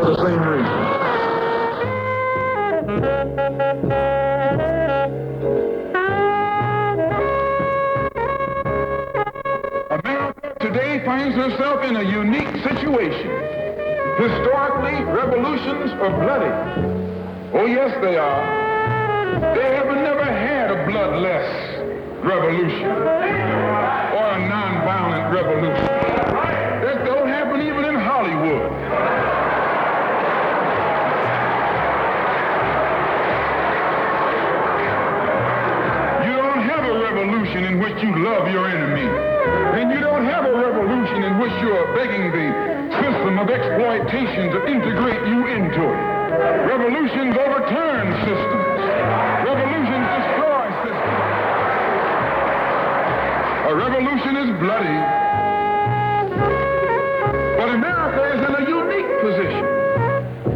For the same reason. America today finds herself in a unique situation. Historically, revolutions are bloody. Oh, yes, they are. They have never had a bloodless revolution or a nonviolent revolution. That don't happen even in Hollywood. You don't have a revolution in which you love your enemy. And you don't have a revolution in which you are begging the system of exploitation to integrate you into it. Revolutions overturn systems. Revolutions destroy systems. A revolution is bloody. But America is in a unique position.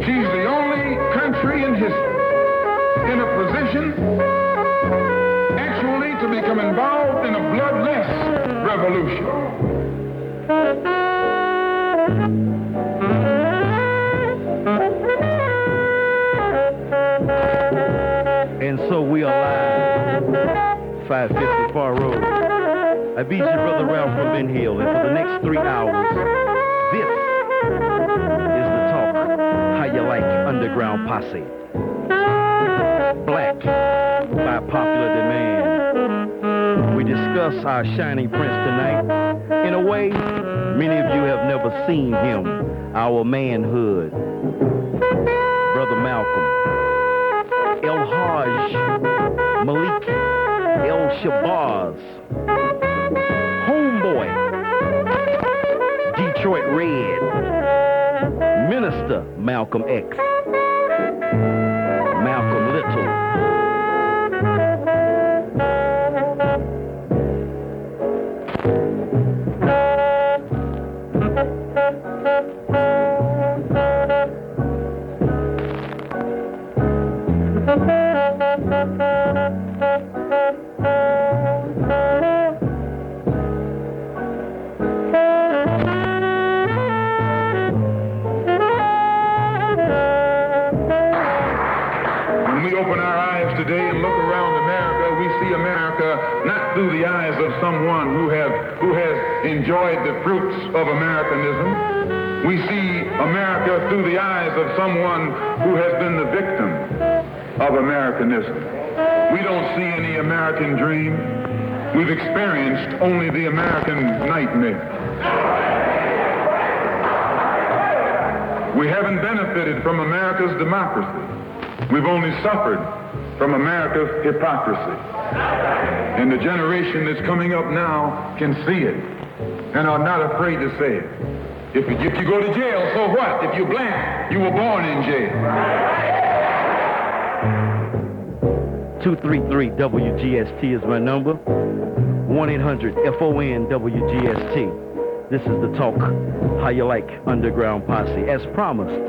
She's the only country in history in a position actually to become involved in a bloodless revolution. And so we are live, 550 Far Road. I beat your brother Ralph from Ben Hill, and for the next 3 hours, this is the talk, how you like underground posse. Black, by popular demand. We discuss our shining prince tonight. In a way, many of you have never seen him, our manhood. Brother Malcolm. El Hajj, Malik, El Shabazz, Homeboy, Detroit Red, Minister Malcolm X, Malcolm Little. Through the eyes of someone who has enjoyed the fruits of Americanism. We see America through the eyes of someone who has been the victim of Americanism. We don't see any American dream. We've experienced only the American nightmare. We haven't benefited from America's democracy. We've only suffered from America's hypocrisy. And the generation that's coming up now can see it and are not afraid to say it. If you go to jail, so what? If you're black, you were born in jail. 233 WGST is my number. 1-800-FON-WGST. This is the talk, how you like underground posse. As promised,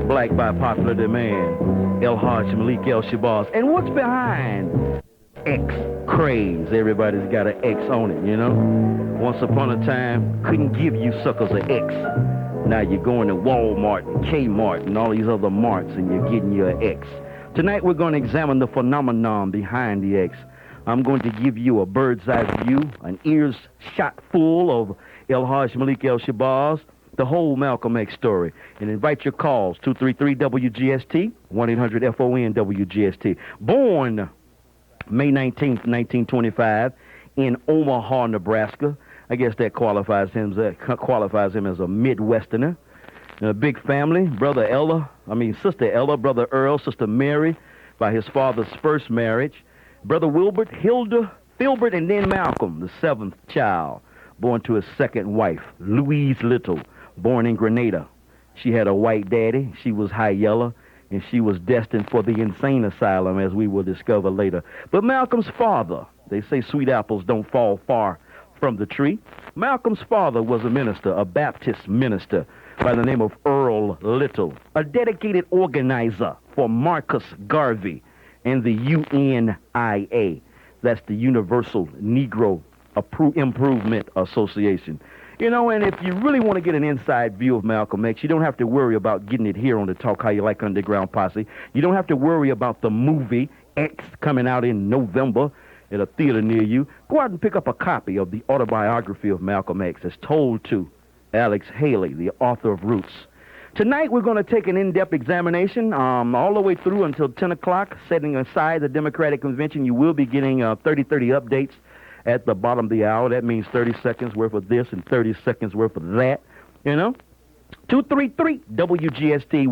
black by popular demand, El Hajj, Malik, El Shabazz. And what's behind X craze? Everybody's got an X on it, you know? Once upon a time, couldn't give you suckers an X. Now you're going to Walmart and Kmart and all these other marts and you're getting your X. Tonight we're going to examine the phenomenon behind the X. I'm going to give you a bird's eye view, an ears shot full of El Hajj, Malik, El Shabazz, the whole Malcolm X story. And invite your calls, 233-WGST, 1-800-FON-WGST. Born May 19th, 1925, in Omaha, Nebraska. I guess that qualifies him as a Midwesterner. A big family, Sister Ella, Brother Earl, Sister Mary, by his father's first marriage. Brother Wilbert, Hilda, Filbert, and then Malcolm, the seventh child, born to his second wife, Louise Little, born in Grenada. She had a white daddy. She was high yellow, and she was destined for the insane asylum, as we will discover later. But Malcolm's father, they say sweet apples don't fall far from the tree. Malcolm's father was a minister, a Baptist minister by the name of Earl Little, a dedicated organizer for Marcus Garvey and the UNIA. That's the Universal Negro Improvement Association. You know, and if you really want to get an inside view of Malcolm X, you don't have to worry about getting it here on the Talk How You Like Underground Posse. You don't have to worry about the movie X coming out in November at a theater near you. Go out and pick up a copy of the autobiography of Malcolm X as told to Alex Haley, the author of Roots. Tonight we're going to take an in-depth examination all the way through until 10 o'clock, setting aside the Democratic Convention. You will be getting 30-30 updates at the bottom of the hour. That means 30 seconds worth of this and 30 seconds worth of that, you know. 233-WGST,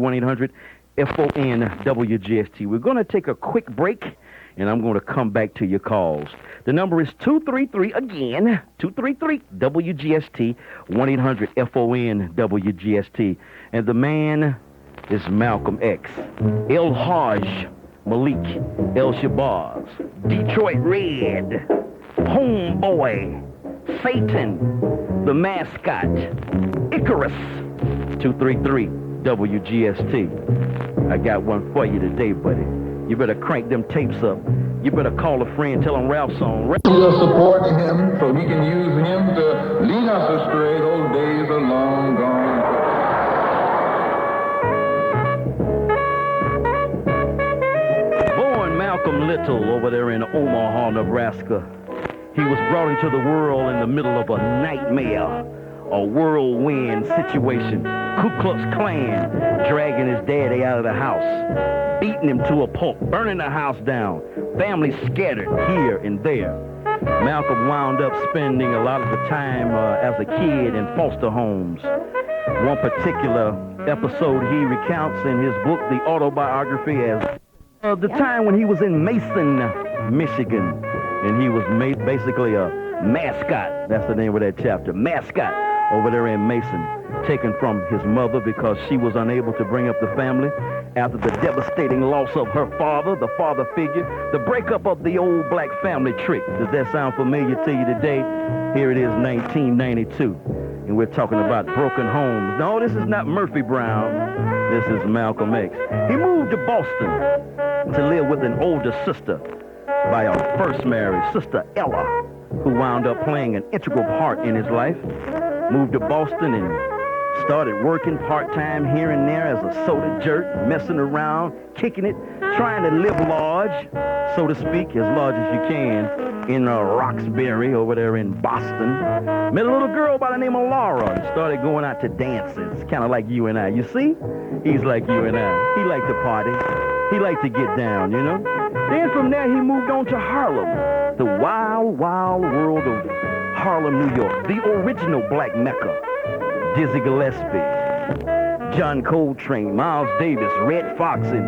1-800-FON-WGST. We're going to take a quick break, and I'm going to come back to your calls. The number is 233, again, 233-WGST, 1-800-FON-WGST. And the man is Malcolm X. El Hajj Malik El Shabazz, Detroit Red, Homeboy, Satan, the mascot, Icarus, 233-WGST. I got one for you today, buddy. You better crank them tapes up. You better call a friend, tell him Ralph's on. We'll support him so we can use him to lead us astray. Those days are long gone. Born Malcolm Little over there in Omaha, Nebraska. He was brought into the world in the middle of a nightmare, a whirlwind situation. Ku Klux Klan dragging his daddy out of the house, beating him to a pulp, burning the house down, family scattered here and there. Malcolm wound up spending a lot of the time as a kid in foster homes. One particular episode he recounts in his book, The Autobiography, as the time when he was in Mason, Michigan, and he was basically a mascot. That's the name of that chapter, mascot, over there in Mason, taken from his mother because she was unable to bring up the family after the devastating loss of her father, the father figure, the breakup of the old black family trick. Does that sound familiar to you today? Here it is, 1992, and we're talking about broken homes. No, this is not Murphy Brown. This is Malcolm X. He moved to Boston to live with an older sister by a first marriage, Sister Ella, who wound up playing an integral part in his life. Moved to Boston and started working part-time here and there as a soda jerk, messing around, kicking it, trying to live large, so to speak, as large as you can, in Roxbury over there in Boston. Met a little girl by the name of Laura and started going out to dances, kind of like you and I. You see? He's like you and I. He liked to party. He liked to get down, you know? Then from there, he moved on to Harlem, the wild, wild world of Harlem, New York, the original black Mecca. Dizzy Gillespie, John Coltrane, Miles Davis, Red Fox, and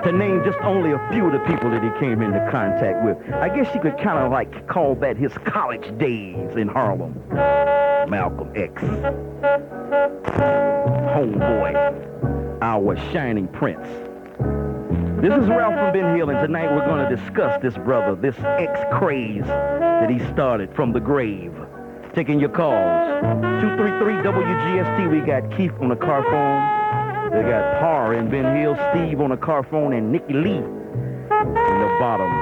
to name just only a few of the people that he came into contact with. I guess you could kind of like call that his college days in Harlem. Malcolm X. Homeboy, our shining prince. This is Ralph from Ben Hill, and tonight we're going to discuss this brother, this X-craze that he started from the grave. Taking your calls. 233-WGST. We got Keith on the car phone. We got Parr in Ben Hill, Steve on the car phone, and Nikki Lee in the bottom.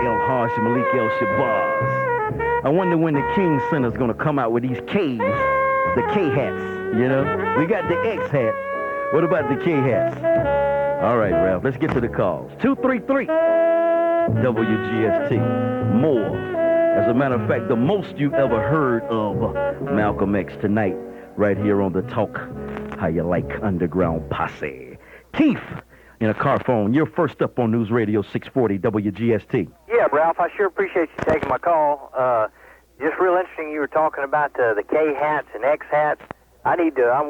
El Hajj Malik El Shabazz. I wonder when the King Center's going to come out with these K's, the K hats, you know? We got the X hat. What about the K hats? All right, Ralph, let's get to the calls. 233-WGST. More. As a matter of fact, the most you've ever heard of Malcolm X tonight, right here on the Talk How You Like Underground Posse. Keith, in a car phone, you're first up on News Radio 640 WGST. Yeah, Ralph, I sure appreciate you taking my call. Just real interesting you were talking about the K hats and X hats. I'm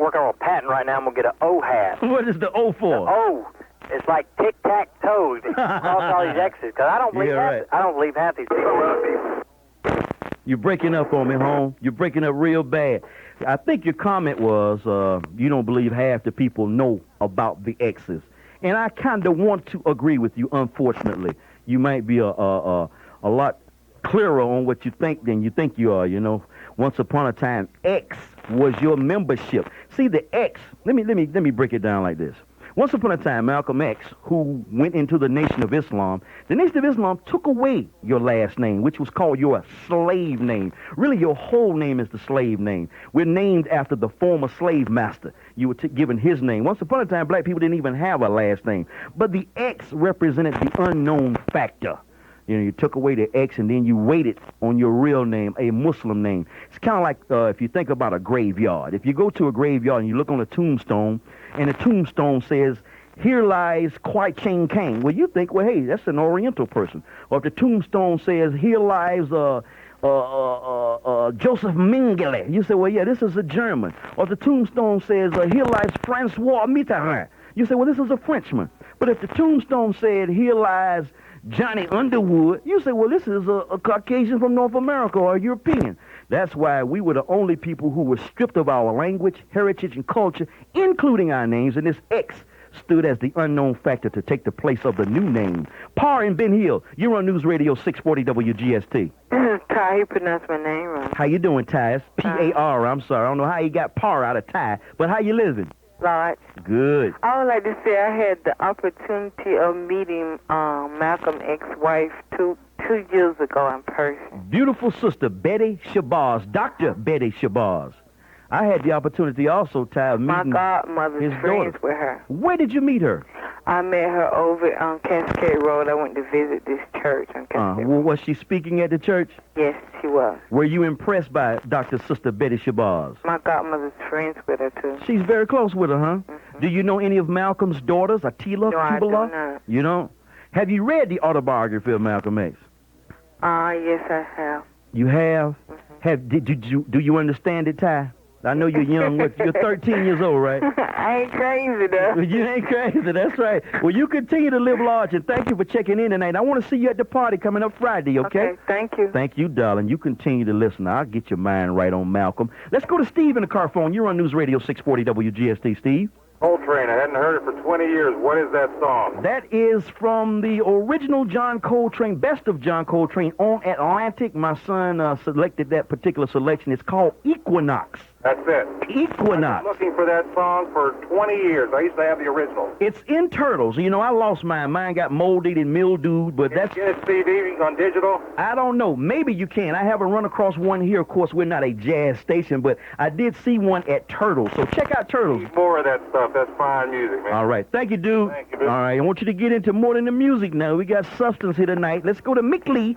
working on a patent right now. I'm going to get an O hat. What is the O for? The O. It's like tic-tac-toe. Across all these X's, because I don't believe half these people. You're breaking up on me, home. You're breaking up real bad. I think your comment was you don't believe half the people know about the X's. And I kind of want to agree with you, unfortunately. You might be a lot clearer on what you think than you think you are, you know. Once upon a time, X was your membership. See, the X, let me break it down like this. Once upon a time, Malcolm X, who went into the Nation of Islam, the Nation of Islam took away your last name, which was called your slave name. Really, your whole name is the slave name. We're named after the former slave master. You were given his name. Once upon a time, black people didn't even have a last name. But the X represented the unknown factor. You know, you took away the X and then you waited on your real name, a Muslim name. It's kind of like if you think about a graveyard. If you go to a graveyard and you look on a tombstone, and the tombstone says, "Here lies Kwai Chang Kang." Well, you think, well, hey, that's an Oriental person. Or if the tombstone says, "Here lies Joseph Mengele," you say, well, yeah, this is a German. Or if the tombstone says, "Here lies Francois Mitterrand," you say, well, this is a Frenchman. But if the tombstone said, "Here lies Johnny Underwood," you say, well, this is a Caucasian from North America or a European. That's why we were the only people who were stripped of our language, heritage, and culture, including our names, and this X stood as the unknown factor to take the place of the new name. Par and Ben Hill, you're on News Radio 640 WGST. Ty, you pronounced my name wrong. How you doing, Ty? It's P-A-R, I'm sorry. I don't know how you got Par out of Ty, but how you living? Lord. Good. I would like to say I had the opportunity of meeting Malcolm's ex-wife two years ago in person. Beautiful sister, Betty Shabazz, Dr. Betty Shabazz. I had the opportunity also, Ty, of meeting my godmother's his friends daughter. with her. Where did you meet her? I met her over on Cascade Road. I went to visit this church on Cascade Road. Was she speaking at the church? Yes, she was. Were you impressed by Dr. Sister Betty Shabazz? My godmother's friends with her, too. She's very close with her, huh? Mm-hmm. Do you know any of Malcolm's daughters, Attila, No, I do not. You don't? Have you read the autobiography of Malcolm X? Yes, I have. You have? Mm-hmm. Do you understand it, Ty? I know you're young. You're 13 years old, right? I ain't crazy, though. You ain't crazy. That's right. Well, you continue to live large, and thank you for checking in tonight. I want to see you at the party coming up Friday, okay? Okay, thank you. Thank you, darling. You continue to listen. I'll get your mind right on Malcolm. Let's go to Steve in the car phone. You're on News Radio 640 WGST, Steve. Coltrane, I hadn't heard it for 20 years. What is that song? That is from the original John Coltrane, Best of John Coltrane on Atlantic. My son selected that particular selection. It's called Equinox. That's it. Equinox. I've been looking for that song for 20 years. I used to have the original. It's in Turtles. You know, I lost mine. Mine got molded and mildewed, but that's... Get a CD on digital? I don't know. Maybe you can. I haven't run across one here. Of course, we're not a jazz station, but I did see one at Turtles. So check out Turtles. Need more of that stuff. That's fine music, man. All right. Thank you, dude. Thank you, dude. All right. I want you to get into more than the music now. We got substance here tonight. Let's go to MClease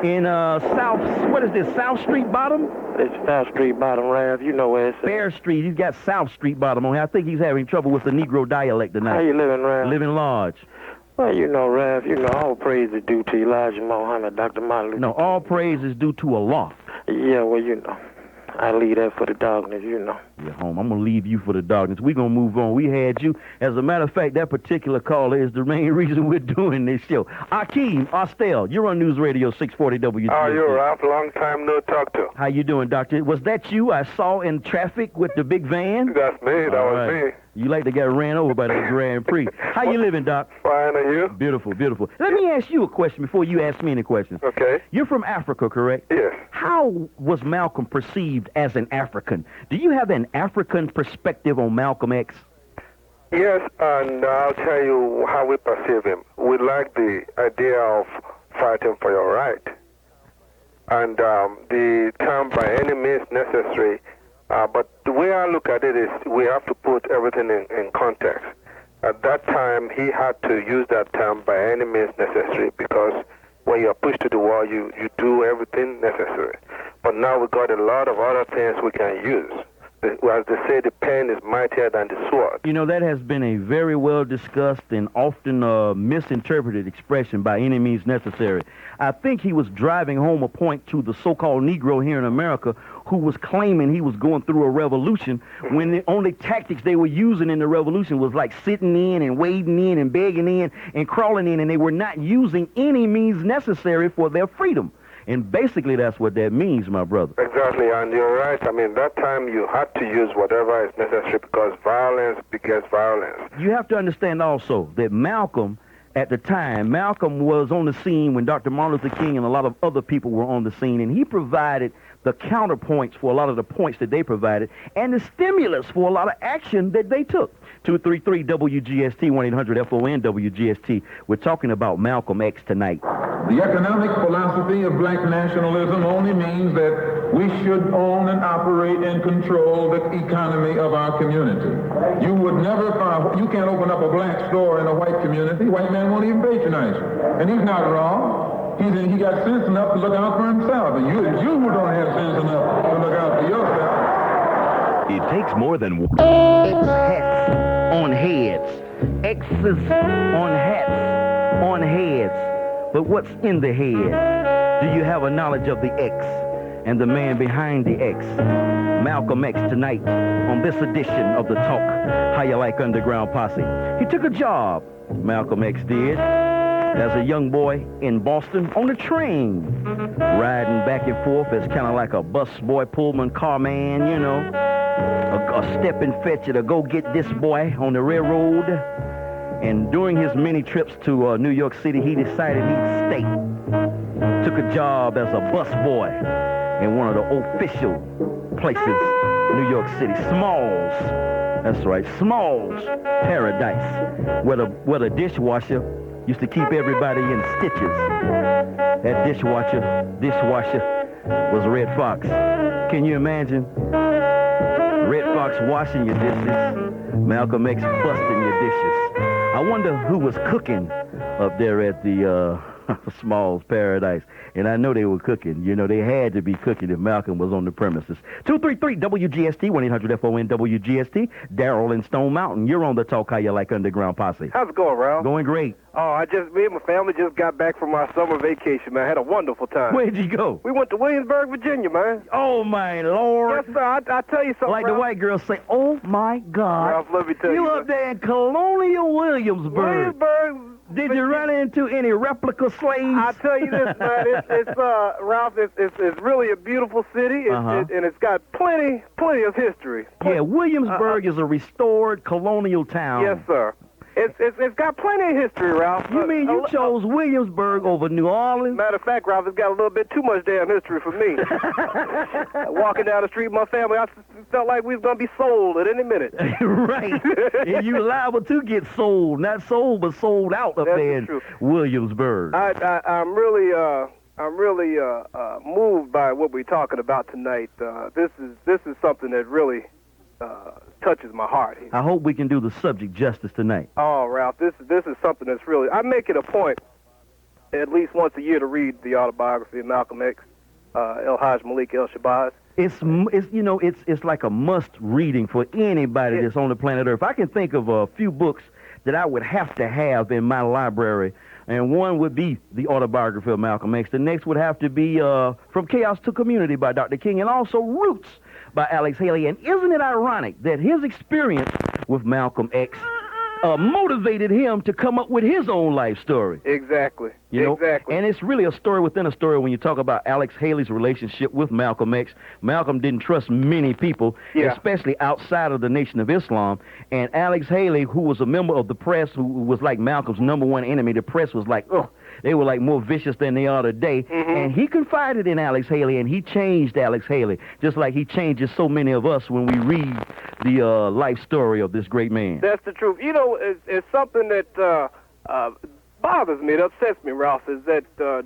in South Street Bottom? It's South Street Bottom, Rav. You know where it's at. Fair Street. He's got South Street Bottom on here. I think he's having trouble with the Negro dialect tonight. How you living, Rav? Living large. Well, you know, Rav, all praise is due to Elijah Muhammad, Dr. Martin Luther. No, all praise is due to Allah. Yeah, well, I leave that for the darkness, You're home. I'm going to leave you for the darkness. We're going to move on. We had you. As a matter of fact, that particular caller is the main reason we're doing this show. Akeem, Ostel, you're on News Radio 640 WGST. Oh, you're Ralph. Long time no talk to. How you doing, Doctor? Was that you I saw in traffic with the big van? That's me. That was me. You like to get ran over by that Grand Prix. How you living, Doc? Fine, and you? Beautiful, beautiful. Let me ask you a question before you ask me any questions. Okay. You're from Africa, correct? Yes. How was Malcolm perceived as an African? Do you have an African perspective on Malcolm X? Yes, and I'll tell you how we perceive him. We like the idea of fighting for your right. And the term by any means necessary. But the way I look at it is we have to put everything in context. At that time, he had to use that term by any means necessary because when you're pushed to the wall, you do everything necessary. But now we got a lot of other things we can use. As they say, the pen is mightier than the sword. You know, that has been a very well discussed and often misinterpreted expression by any means necessary. I think he was driving home a point to the so-called Negro here in America who was claiming he was going through a revolution when the only tactics they were using in the revolution was like sitting in and wading in and begging in and crawling in, and they were not using any means necessary for their freedom. And basically that's what that means, my brother. Exactly, and you're right. I mean, that time you had to use whatever is necessary because violence begets violence. You have to understand also that Malcolm, at the time, Malcolm was on the scene when Dr. Martin Luther King and a lot of other people were on the scene, and he provided the counterpoints for a lot of the points that they provided, and the stimulus for a lot of action that they took. 233 WGST, 1-800-FON-WGST. We're talking about Malcolm X tonight. The economic philosophy of black nationalism only means that we should own and operate and control the economy of our community. You would never find, you can't open up a black store in a white community. White man won't even patronize you. And he's not wrong. He got sense enough to look out for himself. And you who don't have sense enough to look out for yourself. It takes more than one. Hats on heads. X's on hats on heads. But what's in the head? Do you have a knowledge of the X and the man behind the X? Malcolm X tonight on this edition of the Talk How You Like Underground Posse. He took a job, Malcolm X did, as a young boy in Boston on a train, riding back and forth as kind of like a bus boy, Pullman car man, you know, a step and fetcher to go get this boy on the railroad. And during his many trips to New York City, he decided he'd stay. Took a job as a bus boy in one of the official places, New York City, Smalls. That's right, Smalls Paradise, where the dishwasher used to keep everybody in stitches. That dishwasher was Red Fox. Can you imagine? Red Fox washing your dishes, Malcolm X busting your dishes. I wonder who was cooking up there at the Smalls Paradise. And I know they were cooking. You know, they had to be cooking if Malcolm was on the premises. 233 WGST, 1-800-FON-WGST. Darryl in Stone Mountain. You're on the Talk How You Like Underground Posse. How's it going, Ralph? Going great. Oh, me and my family just got back from our summer vacation, man. I had a wonderful time. Where'd you go? We went to Williamsburg, Virginia, man. Oh, my Lord. Yes, sir. I tell you something, Like Ralph. the white girls say, oh, my God. Ralph, let me tell you. You up there in Colonial Williamsburg. Williamsburg. Did you run into any replica slaves? I tell you this, man. It's Ralph. It's really a beautiful city, and it's got plenty of history. Yeah, Williamsburg is a restored colonial town. Yes, sir. It's got plenty of history, Ralph. You mean you chose Williamsburg over New Orleans? Matter of fact, Ralph, it's got a little bit too much damn history for me. Walking down the street with my family, I felt like we was going to be sold at any minute. Right. And you liable to get sold. Not sold, but sold out up there in Williamsburg. I'm really moved by what we're talking about tonight. This is something that really touches my heart. I hope we can do the subject justice tonight. Oh, Ralph, this is something that's really. I make it a point at least once a year to read the autobiography of Malcolm X, El Hajj Malik El Shabazz. It's like a must reading for anybody that's on the planet Earth. I can think of a few books that I would have to have in my library, and one would be the autobiography of Malcolm X. The next would have to be From Chaos to Community by Dr. King, and also Roots by Alex Haley. And isn't it ironic that his experience with Malcolm X motivated him to come up with his own life story? Exactly. You know? Exactly. And it's really a story within a story when you talk about Alex Haley's relationship with Malcolm X. Malcolm didn't trust many people, especially outside of the Nation of Islam. And Alex Haley, who was a member of the press, who was like Malcolm's number one enemy, the press was like, ugh. They were like more vicious than they are today. Mm-hmm. And he confided in Alex Haley, and he changed Alex Haley, just like he changes so many of us when we read the life story of this great man. That's the truth. You know, it's something that bothers me, it upsets me, Ralph, is that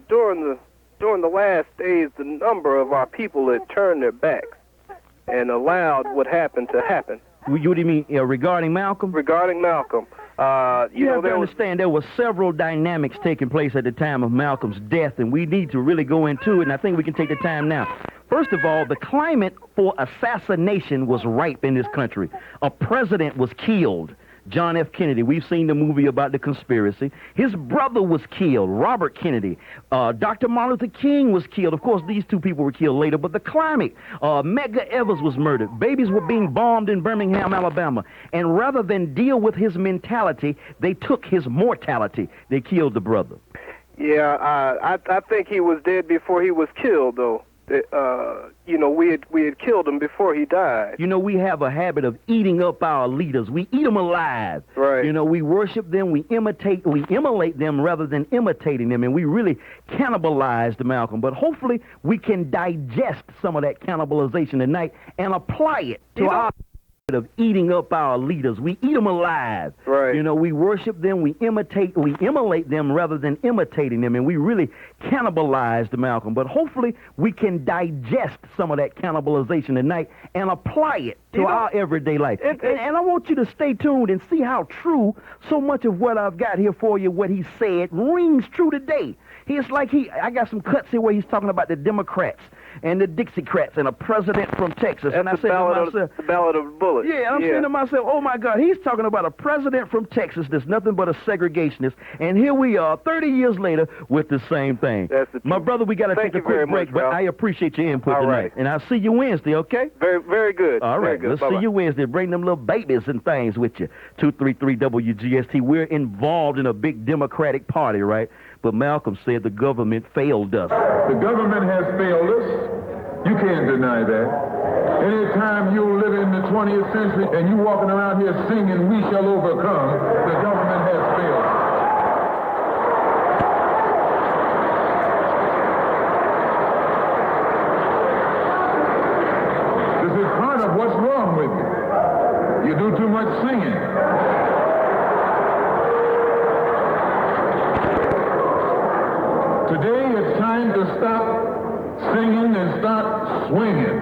during the last days, the number of our people that turned their backs and allowed what happened to happen. What do you mean, regarding Malcolm? Regarding Malcolm. You have to understand there were several dynamics taking place at the time of Malcolm's death, and we need to really go into it, and I think we can take the time now. First of all, the climate for assassination was ripe in this country. A president was killed. John F. Kennedy. We've seen the movie about the conspiracy. His brother was killed, Robert Kennedy. Dr. Martin Luther King was killed. Of course, these two people were killed later, but the climate, Medgar Evers was murdered. Babies were being bombed in Birmingham, Alabama. And rather than deal with his mentality, they took his mortality. They killed the brother. Yeah, I think he was dead before he was killed, though. you know, we had killed him before he died. You know, we have a habit of eating up our leaders. We eat them alive. Right. You know, we worship them, we immolate them rather than imitating them, and we really cannibalized Malcolm. But hopefully we can digest some of that cannibalization tonight and apply it to our of eating up our leaders. We eat them alive. Right. You know, we worship them, we immolate them rather than imitating them, and we really cannibalized Malcolm. But hopefully we can digest some of that cannibalization tonight and apply it to our everyday life. And I want you to stay tuned and see how true so much of what I've got here for you, what he said, rings true today. It's like I got some cuts here where he's talking about the Democrats and the Dixiecrats and a president from Texas. And I said to myself, the ballot of the bullet. Yeah, I'm saying to myself, oh my God, he's talking about a president from Texas that's nothing but a segregationist. And here we are, 30 years later, with the same thing. That's the truth. My brother, we got to take a quick break, but I appreciate your input tonight. Right. And I'll see you Wednesday, okay? Very, very good. All right, good. Let's see you Wednesday. Bring them little babies and things with you. 233 WGST. We're involved in a big Democratic party, right? But Malcolm said the government failed us. The government has failed us. You can't deny that. Anytime you live in the 20th century and you walking around here singing, "We shall overcome," the government has failed. This is part of what's wrong with you. You do too much singing. Today it's time to stop singing and start swinging.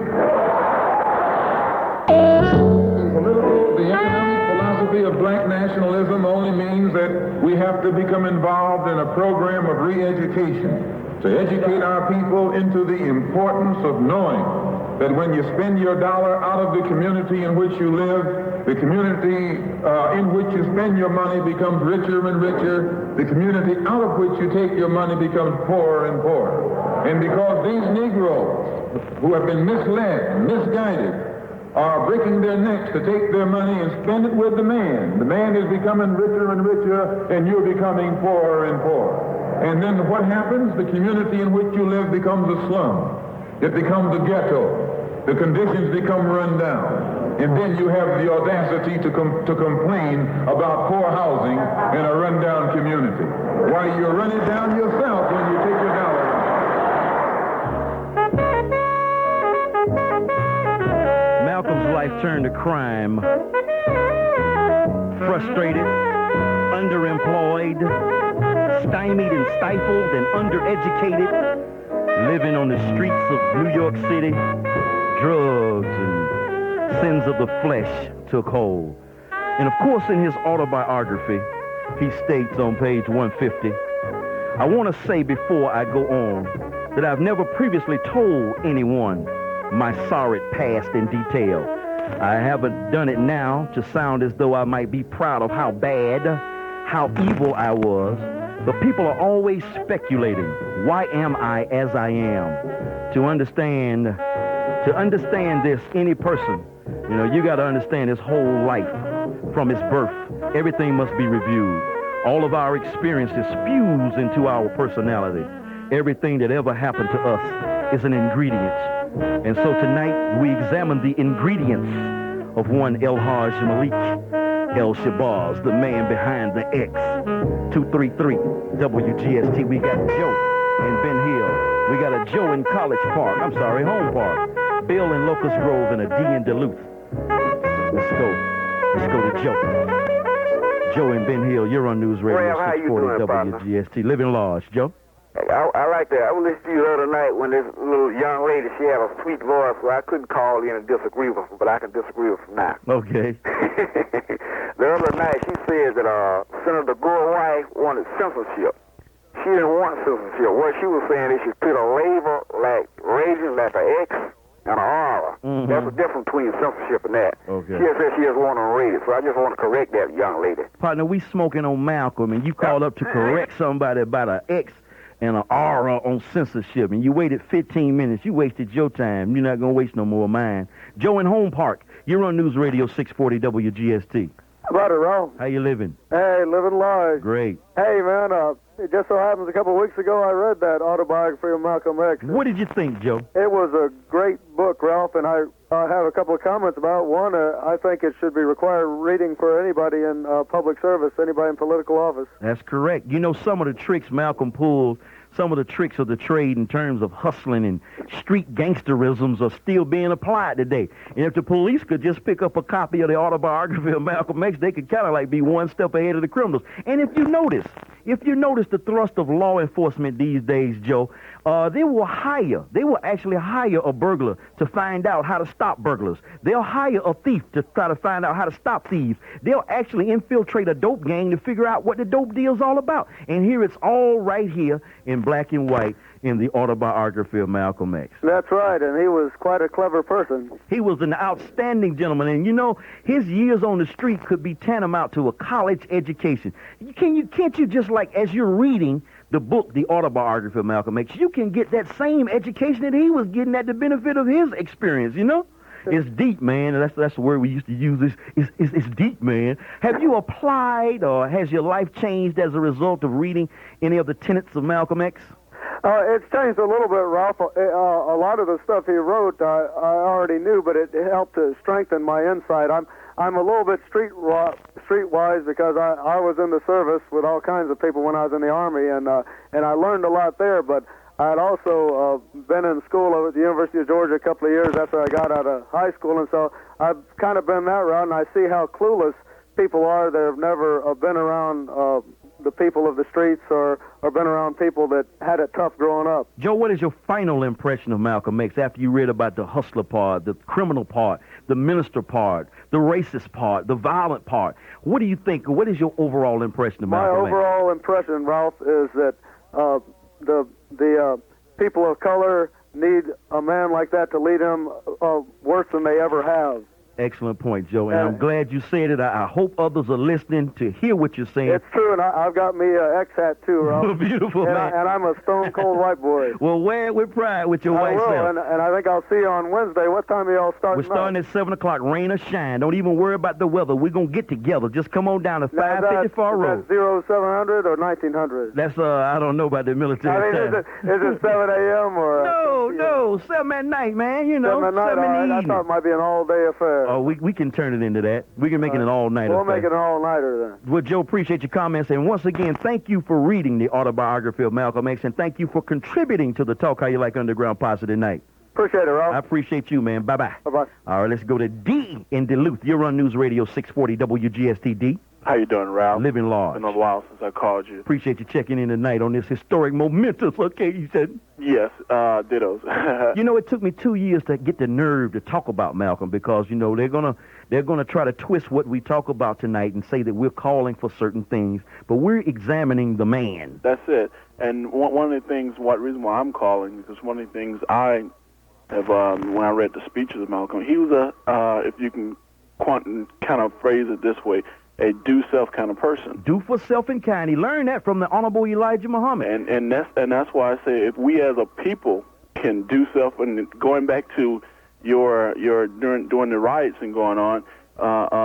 The economic philosophy of black nationalism only means that we have to become involved in a program of re-education to educate our people into the importance of knowing that when you spend your dollar out of the community in which you live, the community in which you spend your money becomes richer and richer. The community out of which you take your money becomes poorer and poorer. And because these Negroes who have been misled and misguided are breaking their necks to take their money and spend it with the man is becoming richer and richer, and you're becoming poorer and poorer. And then what happens? The community in which you live becomes a slum. It becomes a ghetto. The conditions become run down. And then you have the audacity to complain about poor housing in a rundown community. Why, you run it down yourself when you take your dollar out. Malcolm's life turned to crime. Frustrated, underemployed, stymied and stifled and undereducated, living on the streets of New York City, drugs and sins of the flesh took hold. And of course, in his autobiography, he states on page 150, I want to say before I go on that I've never previously told anyone my sorry past in detail. I haven't done it now to sound as though I might be proud of how bad, how evil I was. But people are always speculating, why am I as I am? To understand this, any person, you know, you got to understand his whole life from his birth. Everything must be reviewed. All of our experiences fuse into our personality. Everything that ever happened to us is an ingredient. And so tonight we examine the ingredients of one El-Haj Malik El-Shabazz, the man behind the X. 233 WGST. We got Joe in Ben Hill. We got a Joe in College Park. I'm sorry, Home Park. Bill in Locust Grove and a D in Duluth. Let's go to Joe. Joe in Ben Hill. You're on News Radio 640 WGST. Living large, Joe. I like that. I was listening to you the other night when this little young lady, she had a sweet voice, so I couldn't call in and disagree with her, but I can disagree with her now. Okay. The other night, she said that Senator Gore's wife wanted censorship. She didn't want censorship. What she was saying is she put a label like raging, like an X, and an R. Mm-hmm. That's the difference between censorship and that. Okay. She said she just wanted to rate it, so I just want to correct that young lady. Partner, we smoking on Malcolm, and you called up to correct somebody about an X and an R on censorship, and you waited 15 minutes. You wasted your time. You're not going to waste no more of mine. Joe in Home Park, you're on News Radio 640 WGST. About it, Ralph. How you living? Hey, living large. Great. Hey, man, it just so happens a couple of weeks ago I read that autobiography of Malcolm X. What did you think, Joe? It was a great book, Ralph, and I have a couple of comments about it. One, I think it should be required reading for anybody in public service, anybody in political office. That's correct. You know, some of the tricks Malcolm pulled, some of the tricks of the trade in terms of hustling and street gangsterisms are still being applied today. And if the police could just pick up a copy of the autobiography of Malcolm X, they could kind of like be one step ahead of the criminals. And if you notice the thrust of law enforcement these days, Joe, they will actually hire a burglar to find out how to stop burglars. They'll hire a thief to try to find out how to stop thieves. They'll actually infiltrate a dope gang to figure out what the dope deal's all about. And here it's all right here in black and white in the autobiography of Malcolm X. That's right, and he was quite a clever person. He was an outstanding gentleman, and you know, his years on the street could be tantamount to a college education. Can't you just like, as you're reading the book, the autobiography of Malcolm X, you can get that same education that he was getting at the benefit of his experience, you know? It's deep, man. That's the word we used to use. It's deep, man. Have you applied, or has your life changed as a result of reading any of the tenets of Malcolm X? It's changed a little bit, Ralph. A lot of the stuff he wrote I already knew, but it helped to strengthen my insight. I'm a little bit streetwise because I was in the service with all kinds of people when I was in the Army, and I learned a lot there, but I had also been in school over at the University of Georgia a couple of years after I got out of high school, and so I've kind of been that route, and I see how clueless people are that have never been around the people of the streets or been around people that had it tough growing up. Joe, what is your final impression of Malcolm X after you read about the hustler part, the criminal part, the minister part, the racist part, the violent part? What do you think? What is your overall impression of Malcolm X? My overall impression, Ralph, is that the people of color need a man like that to lead them worse than they ever have. Excellent point, Joe, and I'm glad you said it. I hope others are listening to hear what you're saying. It's true, and I've got me an X hat too, Ralph. Beautiful, man. And I'm a stone-cold white boy. Well, wear it with pride with your white self. And I think I'll see you on Wednesday. What time are y'all starting? We're starting at 7 o'clock, rain or shine. Don't even worry about the weather. We're going to get together. Just come on down to 554 Road. Is that 0700 or 1900? That's, I don't know about the military time. Is it 7 a.m. or... No, 7 at night, man, you know. 7 at night, 7 in the evening. I thought it might be an all-day affair. Oh, we can turn it into that. We can make it an all-nighter. We'll make it an all-nighter then. Well, Joe, appreciate your comments. And once again, thank you for reading the autobiography of Malcolm X, and thank you for contributing to the Talk How You Like Underground Posse tonight. Appreciate it, Ralph. I appreciate you, man. Bye-bye. Bye-bye. All right, let's go to D in Duluth. You're on News Radio 640 WGST. D. How you doing, Ralph? Living large. It's been a while since I called you. Appreciate you checking in tonight on this historic, momentous occasion. Yes, dittos. You know, it took me 2 years to get the nerve to talk about Malcolm because, you know, they're gonna try to twist what we talk about tonight and say that we're calling for certain things, but we're examining the man. That's it. And one of the things, reason why I'm calling, because one of the things I have, when I read the speeches of Malcolm, he was if you can kind of phrase it this way, a do-self kind of person. Do for self and kind. He learned that from the Honorable Elijah Muhammad. And that's why I say if we as a people can do self, and going back to your during the riots and going on,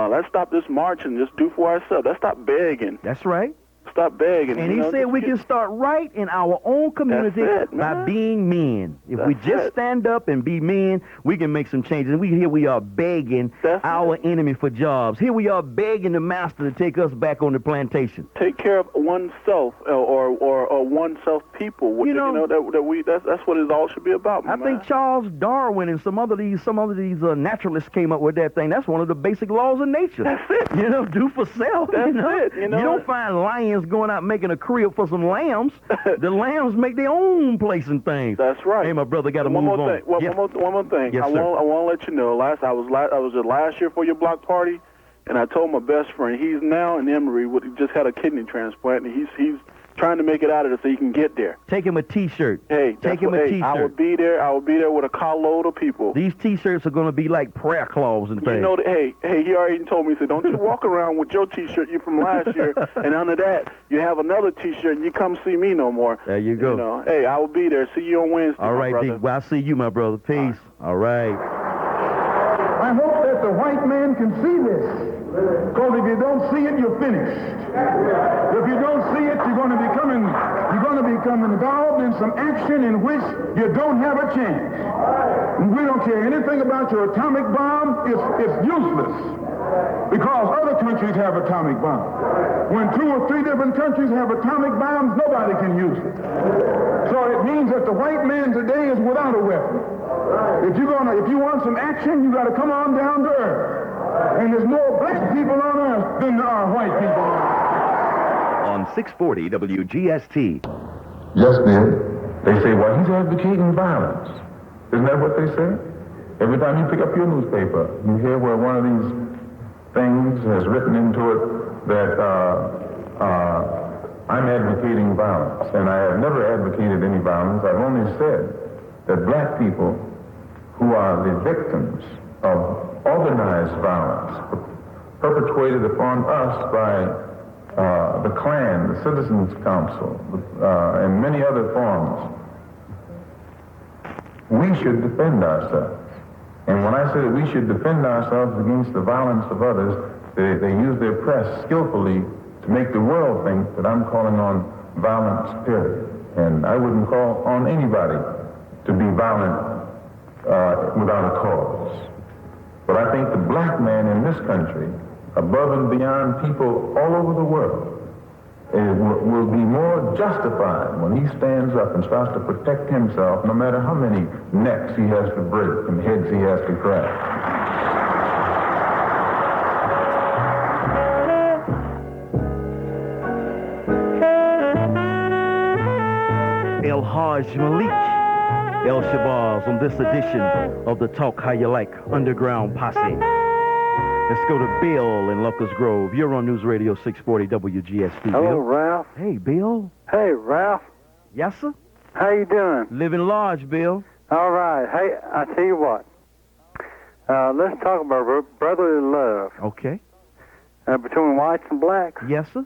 let's stop this march and just do for ourselves. Let's stop begging. That's right. Stop begging. And he said we can start right in our own community by being men. If we just stand up and be men, we can make some changes. And here we are begging our enemy for jobs. Here we are begging the master to take us back on the plantation. Take care of oneself or oneself people. That's what it all should be about. I think Charles Darwin and some of these naturalists came up with that thing. That's one of the basic laws of nature. That's it. You know, do for self. That's it. You don't find lions going out making a crib for some lambs. The lambs make their own place and things. That's right. Hey, my brother, got to move on. One more thing. Yes, I want to let you know. I was at last year for your block party, and I told my best friend he's now in Emory. Just had a kidney transplant, and he's trying to make it out of it so he can get there. Take him a T-shirt. Hey, take him a T-shirt. I will be there. I will be there with a carload of people. These T-shirts are going to be like prayer claws and things. You know, he already told me. He said, "Don't you walk around with your T-shirt you from last year, and under that you have another T-shirt, and you come see me no more." There you go. You know, hey, I will be there. See you on Wednesday. All right, brother. D. Well, I'll see you, my brother. Peace. All right. I hope that the white man can see this. Because if you don't see it, you're finished. If you don't see it, you're going to become involved in some action in which you don't have a chance. And we don't care anything about your atomic bomb. It's useless. Because other countries have atomic bombs. When 2 or 3 different countries have atomic bombs, nobody can use it. So it means that the white man today is without a weapon. If you want some action, you got to come on down to earth. And there's more black people on earth than there are white people on earth. On 640 WGST. Yes, dear. They say, well, he's advocating violence. Isn't that what they say? Every time you pick up your newspaper, you hear where one of these things has written into it that I'm advocating violence. And I have never advocated any violence. I've only said that black people who are the victims of organized violence perpetrated upon us by the Klan, the Citizens Council, and many other forms, we should defend ourselves. And when I say that we should defend ourselves against the violence of others, they use their press skillfully to make the world think that I'm calling on violence, period. And I wouldn't call on anybody to be violent without a cause. But I think the black man in this country, above and beyond people all over the world, will be more justified when he stands up and starts to protect himself, no matter how many necks he has to break and heads he has to crack. El Hajj Malik, El Shabazz on this edition of the Talk How You Like Underground Posse. Let's go to Bill in Locust Grove. You're on News Radio 640 WGST. Hello, Bill. Ralph. Hey, Bill. Hey, Ralph. Yes, sir? How you doing? Living large, Bill. All right. Hey, I tell you what. Let's talk about brotherly love. Okay. Between whites and blacks. Yes, sir?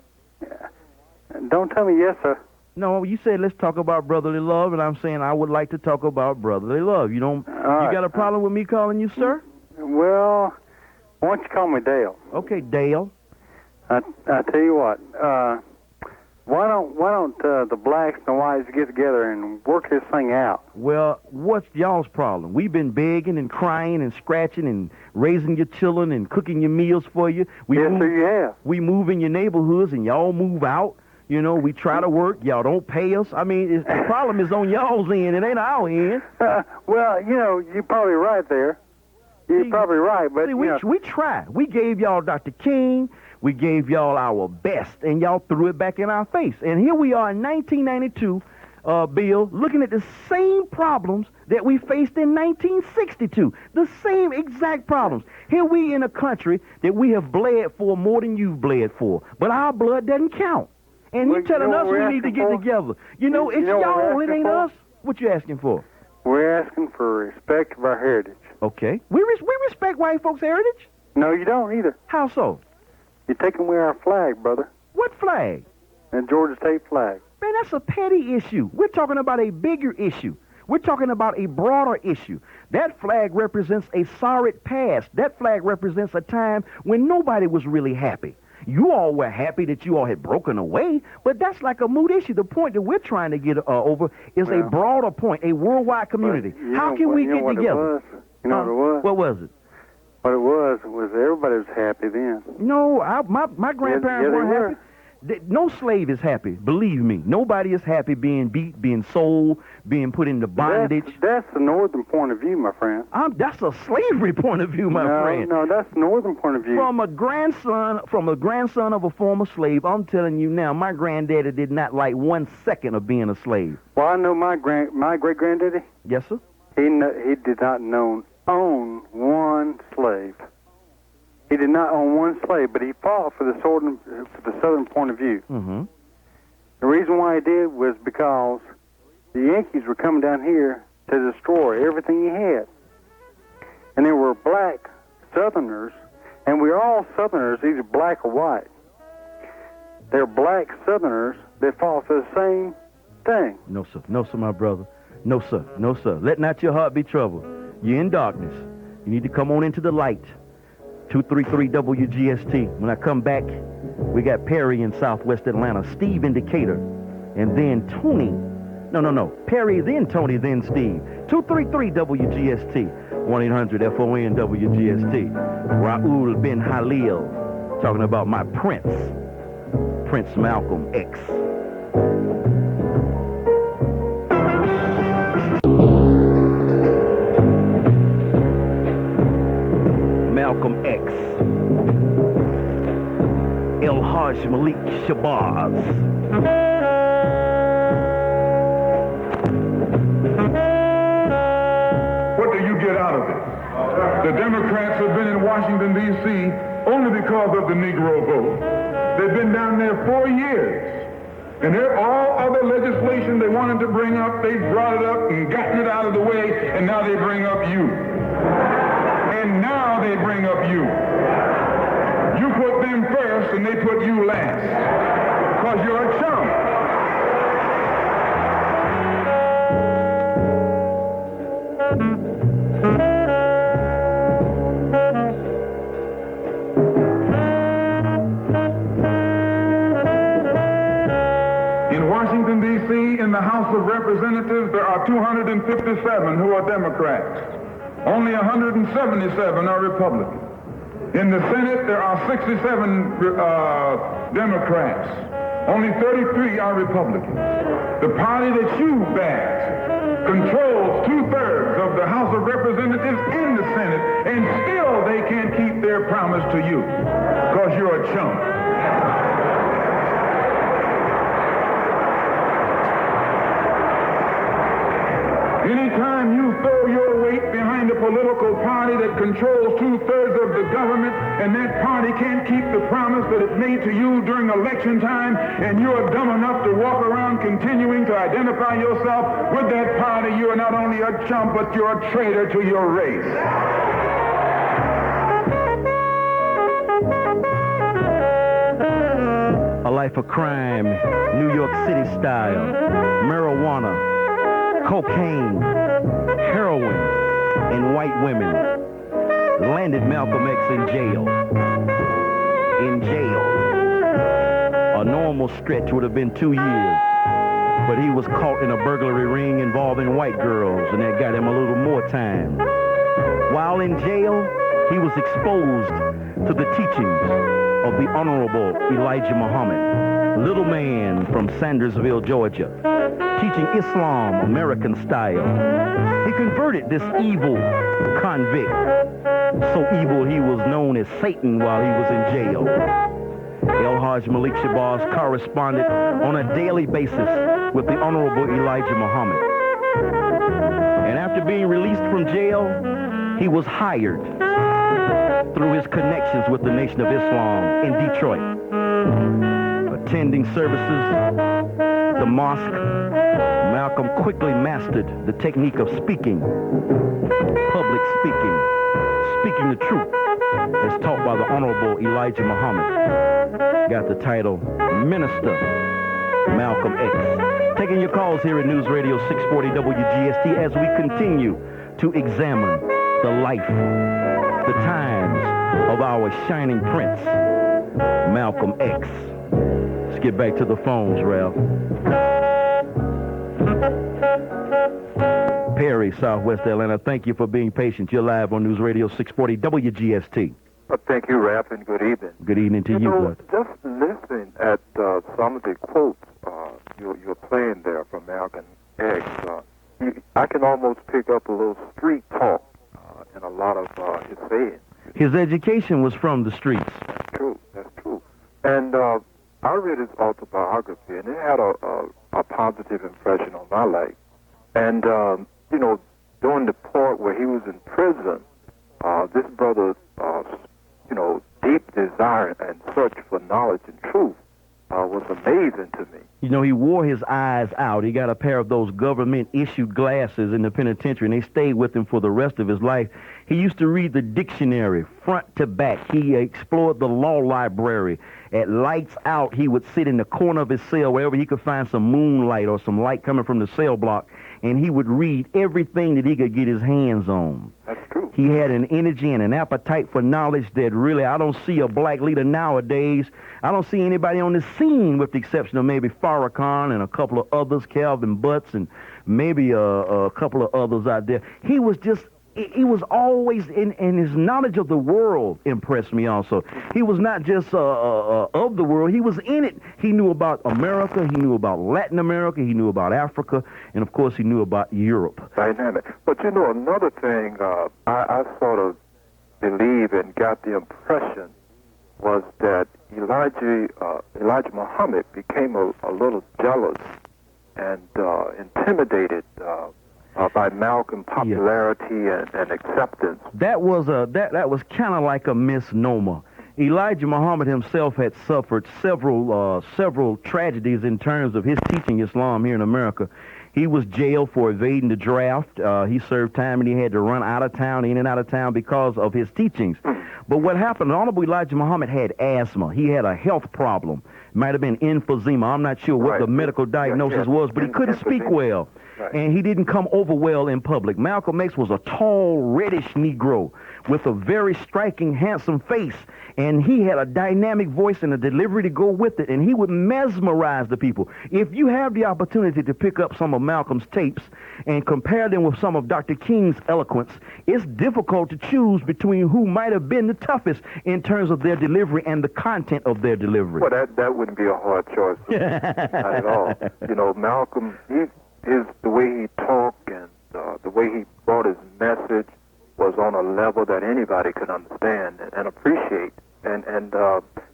Don't tell me yes, sir. No, you said let's talk about brotherly love, and I'm saying I would like to talk about brotherly love. You don't? You got a problem with me calling you sir? Well, why don't you call me Dale? Okay, Dale. I tell you what. Why don't the blacks and the whites get together and work this thing out? Well, what's y'all's problem? We've been begging and crying and scratching and raising your children and cooking your meals for you. Yes, sir, you have. We move in your neighborhoods and y'all move out. You know, we try to work. Y'all don't pay us. I mean, the problem is on y'all's end. It ain't our end. Well, you know, you're probably right there. You're probably right, but see, we tried. We gave y'all Dr. King. We gave y'all our best, and y'all threw it back in our face. And here we are in 1992, Bill, looking at the same problems that we faced in 1962. The same exact problems. Here we in a country that we have bled for more than you've bled for, but our blood doesn't count. And you're telling us we need to get together. You know, it's y'all, it ain't us. What you asking for? We're asking for respect of our heritage. Okay. We respect white folks' heritage. No, you don't either. How so? You're taking away our flag, brother. What flag? The Georgia State flag. Man, that's a petty issue. We're talking about a bigger issue. We're talking about a broader issue. That flag represents a sorry past. That flag represents a time when nobody was really happy. You all were happy that you all had broken away, but that's like a moot issue. The point that we're trying to get over is a broader point, a worldwide community. How can we get together? You know what it was? What was it? What it was everybody was happy then. No, my grandparents weren't happy. No slave is happy, believe me. Nobody is happy being beat, being sold, being put into bondage. That's the northern point of view, my friend. That's a slavery point of view, my friend. No, that's the northern point of view. From a grandson of a former slave, I'm telling you now, my granddaddy did not like 1 second of being a slave. Well, I know my great-granddaddy. Yes, sir? He did not own one slave. He did not own one slave, but he fought for the southern point of view. Mm-hmm. The reason why he did was because the Yankees were coming down here to destroy everything he had. And there were black Southerners, and we're all Southerners, either black or white. They're black Southerners that fought for the same thing. No, sir. No, sir, my brother. No, sir. No, sir. Let not your heart be troubled. You're in darkness. You need to come on into the light. 233 WGST. When I come back, we got Perry in Southwest Atlanta, Steve in Decatur, and then Tony. No. Perry, then Tony, then Steve. 233 WGST. 1-800-FON-WGST. Raul bin Halil talking about my Prince Malcolm X. Malcolm X. El Hajj Malik Shabazz. What do you get out of it? The Democrats have been in Washington, D.C. only because of the Negro vote. They've been down there 4 years. And all other legislation they wanted to bring up, they brought it up and gotten it out of the way, and now they bring up you. And now they bring up you. You put them first, and they put you last. Because you're a chump. Washington, D.C., in the House of Representatives, there are 257 who are Democrats. Only 177 are Republicans. In the Senate, there are 67 Democrats. Only 33 are Republicans. The party that you backed controls 2/3 of the House of Representatives in the Senate, and still they can't keep their promise to you because you're a chump. Anytime you throw your weight behind a political party that controls 2/3 of the government, and that party can't keep the promise that it made to you during election time, and you're dumb enough to walk around continuing to identify yourself with that party, you are not only a chump, but you're a traitor to your race. A life of crime, New York City style, marijuana, cocaine, heroin, and white women landed Malcolm X in jail. A normal stretch would have been 2 years, but he was caught in a burglary ring involving white girls, and that got him a little more time. While in jail, he was exposed to the teachings of the Honorable Elijah Muhammad, little man from Sandersville, Georgia, teaching Islam American style. He converted this evil convict, so evil he was known as Satan while he was in jail. El Hajj Malik Shabazz corresponded on a daily basis with the Honorable Elijah Muhammad. And after being released from jail, he was hired through his connections with the Nation of Islam in Detroit. Attending services, the mosque, Malcolm quickly mastered the technique of speaking, public speaking the truth, as taught by the Honorable Elijah Muhammad. Got the title Minister Malcolm X. Taking your calls here at News Radio 640 WGST as we continue to examine the life, the times of our shining prince, Malcolm X. Let's get back to the phones, Ralph. Perry, Southwest Atlanta, thank you for being patient. You're live on News Radio 640 WGST. Well, thank you, Ralph, and good evening. Good evening to you, bud. Just listening at some of the quotes you're playing there from Malcolm X, I can almost pick up a little street talk in a lot of his sayings. His education was from the streets. That's true. And I read his autobiography, and it had a positive impression on my life. And, during the part where he was in prison, this brother's, deep desire and search for knowledge and truth was amazing to me. You know, he wore his eyes out. He got a pair of those government-issued glasses in the penitentiary, and they stayed with him for the rest of his life. He used to read the dictionary front to back. He explored the law library. At lights out, he would sit in the corner of his cell wherever he could find some moonlight or some light coming from the cell block, and he would read everything that he could get his hands on. That's true. He had an energy and an appetite for knowledge that really, I don't see a black leader nowadays. I don't see anybody on the scene with the exception of maybe Farrakhan and a couple of others, Calvin Butts, and maybe a couple of others out there. He was always in his knowledge of the world impressed me also. He was not just of the world, he was in it. He knew about America, he knew about Latin America, he knew about Africa, and of course he knew about Europe. Dynamic. But you know, another thing I sort of believe and got the impression was that Elijah Muhammad became a little jealous and intimidated by Malcolm's popularity and acceptance. That was kind of like a misnomer. Elijah Muhammad himself had suffered several tragedies in terms of his teaching Islam here in America. He was jailed for evading the draft. He served time and he had to run out of town, in and out of town because of his teachings. But what happened, Honorable Elijah Muhammad had asthma. He had a health problem. It might have been emphysema. I'm not sure what the medical diagnosis was, but he couldn't speak well. And he didn't come over well in public. Malcolm X was a tall, reddish Negro with a very striking, handsome face. And he had a dynamic voice and a delivery to go with it. And he would mesmerize the people. If you have the opportunity to pick up some of Malcolm's tapes and compare them with some of Dr. King's eloquence, it's difficult to choose between who might have been the toughest in terms of their delivery and the content of their delivery. Well, that wouldn't be a hard choice. Not at all. You know, Malcolm, the way he talked and the way he brought his message was on a level that anybody could understand and appreciate. And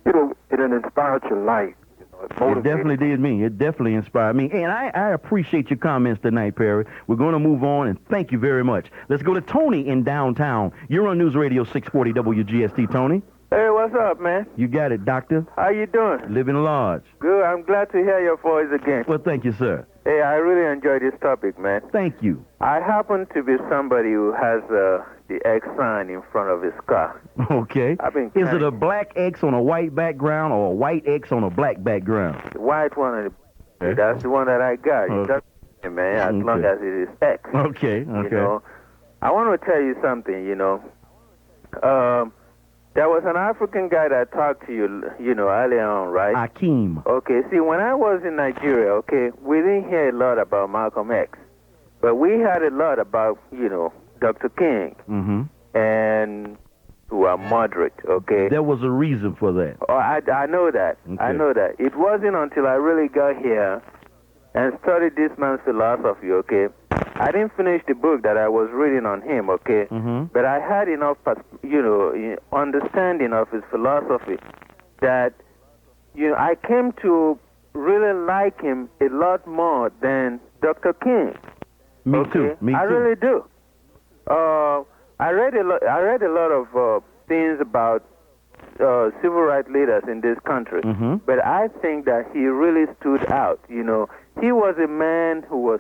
you know, it inspired your life. You know, it definitely did me. It definitely inspired me. And I appreciate your comments tonight, Perry. We're going to move on, and thank you very much. Let's go to Tony in downtown. You're on News Radio 640 WGST, Tony. Hey, what's up, man? You got it, doctor. How you doing? Living large. Good. I'm glad to hear your voice again. Well, thank you, sir. Hey, I really enjoy this topic, man. Thank you. I happen to be somebody who has the X sign in front of his car. Okay. Is it a black X on a white background or a white X on a black background? The white one. That's the one that I got. It doesn't, man, as long as it is X. Okay. You know, I want to tell you something, you know. There was an African guy that talked to you know, earlier on, right? Akeem. Okay, see, when I was in Nigeria, okay, we didn't hear a lot about Malcolm X, but we heard a lot about, you know, Dr. King, and who are moderate, okay? There was a reason for that. Oh, I know that. Okay. I know that. It wasn't until I really got here and studied this man's philosophy, okay? I didn't finish the book that I was reading on him, okay? But I had enough, you know, understanding of his philosophy that, you know, I came to really like him a lot more than Dr. King. Me too. I really do. I read a lot of things about civil rights leaders in this country, but I think that he really stood out. You know, he was a man who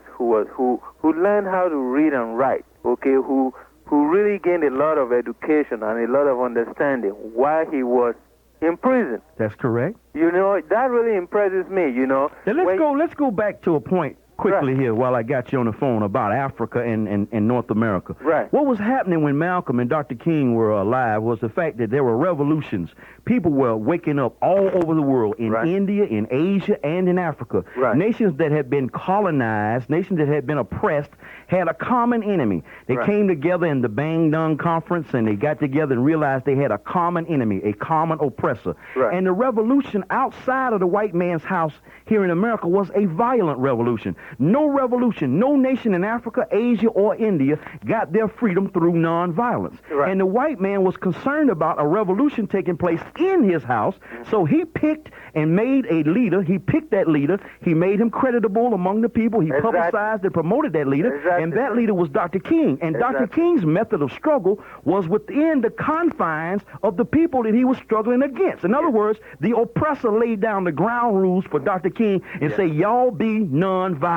learned how to read and write. Okay, who really gained a lot of education and a lot of understanding while he was in prison. That's correct. You know, that really impresses me. You know. Then let's go back to a point quickly here while I got you on the phone about Africa and North America. Right. What was happening when Malcolm and Dr. King were alive was the fact that there were revolutions. People were waking up all over the world, in India, in Asia, and in Africa. Nations that had been colonized, nations that had been oppressed, had a common enemy. They came together in the Berdon conference, and they got together and realized they had a common enemy, a common oppressor. And the revolution outside of the white man's house here in America was a violent revolution. No revolution, no nation in Africa, Asia, or India got their freedom through nonviolence. And the white man was concerned about a revolution taking place in his house, so he picked and made a leader. He picked that leader. He made him creditable among the people. He publicized and promoted that leader, and that leader was Dr. King. And Dr. King's method of struggle was within the confines of the people that he was struggling against. In other words, the oppressor laid down the ground rules for Dr. King and say, y'all be nonviolent.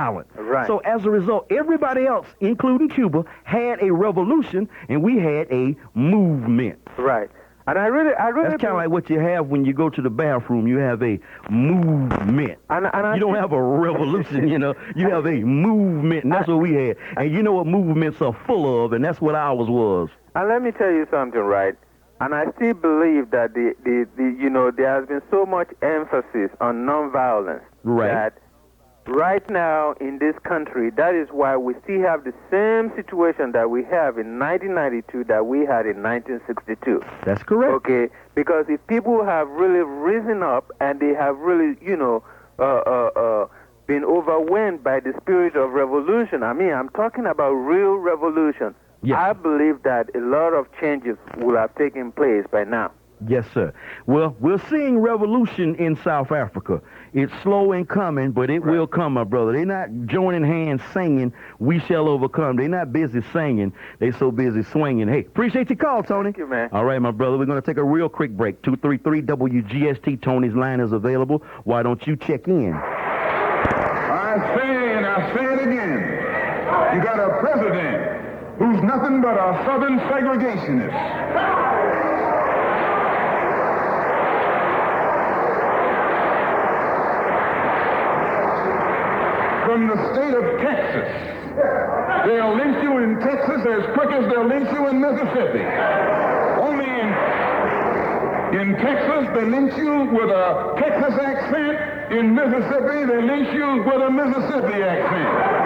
So as a result, everybody else, including Cuba, had a revolution, and we had a movement. And I really that's kind of like what you have when you go to the bathroom. You have a movement. You don't have a revolution, you know. You have a movement, and that's what we had. And you know what movements are full of, and that's what ours was. And let me tell you something, right? And I still believe that there has been so much emphasis on nonviolence that right now in this country, that is why we still have the same situation that we have in 1992 that we had in 1962. That's correct. Okay, because if people have really risen up and they have really, been overwhelmed by the spirit of revolution, I mean, I'm talking about real revolution. Yes. I believe that a lot of changes will have taken place by now. Yes, sir. Well, we're seeing revolution in South Africa. It's slow in coming, but it will come, my brother. They're not joining hands singing, "We shall overcome." They're not busy singing. They're so busy swinging. Hey, appreciate your call, Tony. Thank you, man. All right, my brother. We're going to take a real quick break. 233 WGST. Tony's line is available. Why don't you check in? I say, and I say it again, you got a president who's nothing but a Southern segregationist. From the state of Texas. They'll lynch you in Texas as quick as they'll lynch you in Mississippi. Only in Texas, they lynch you with a Texas accent. In Mississippi, they lynch you with a Mississippi accent.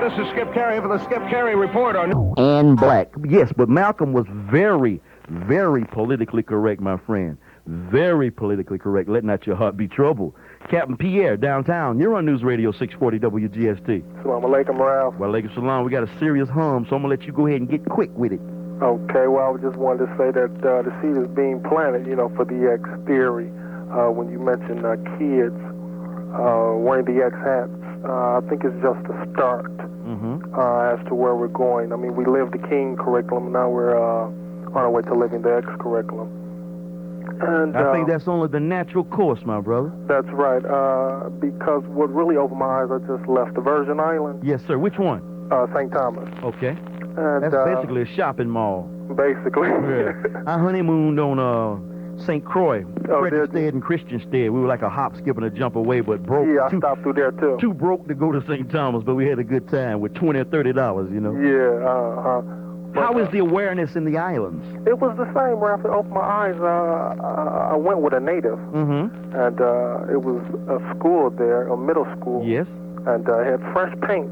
This is Skip Carey for the Skip Carey Report on... And black. Yes, but Malcolm was very, very politically correct, my friend. Very politically correct. Let not your heart be troubled. Captain Pierre, downtown. You're on News Radio 640 WGST. Assalamu alaikum, Ralph. Wa alaikum salam. We got a serious hum, so I'm going to let you go ahead and get quick with it. Okay, well, I just wanted to say that the seed is being planted, for the X theory. When you mentioned kids wearing the X hats, I think it's just a start as to where we're going. I mean, we lived the King curriculum, now we're on our way to living the X curriculum. And I think that's only the natural course, my brother. That's right, because what really opened my eyes, I just left the Virgin Islands. Yes, sir. Which one? St. Thomas. Okay. And, that's basically a shopping mall. Basically. Yeah. I honeymooned on St. Croix, Frederickstead and Christianstead. We were like a hop, skip, and a jump away, but broke. Yeah, I stopped through there, too. Too broke to go to St. Thomas, but we had a good time with $20 or $30, Yeah, How is the awareness in the islands? It was the same, Ralph. It opened my eyes. I went with a native, and it was a school there, a middle school. Yes. And had fresh paint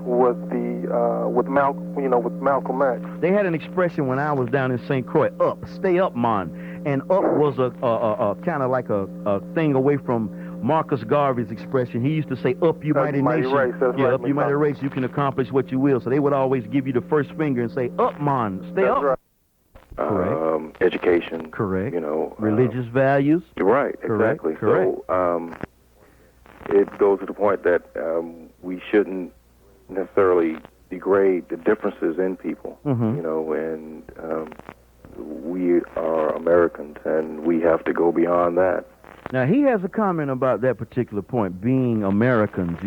with Malcolm X. They had an expression when I was down in St. Croix, up, stay up, man. And up was a kind of like a thing away from Marcus Garvey's expression. He used to say, up you mighty nation. Up you mighty race, you can accomplish what you will. So they would always give you the first finger and say, up, man, stay up. Right. Correct. Education. Correct. Religious values. Right, exactly. Correct. So it goes to the point that we shouldn't necessarily degrade the differences in people, and we are Americans, and we have to go beyond that. Now, he has a comment about that particular point, being Americans.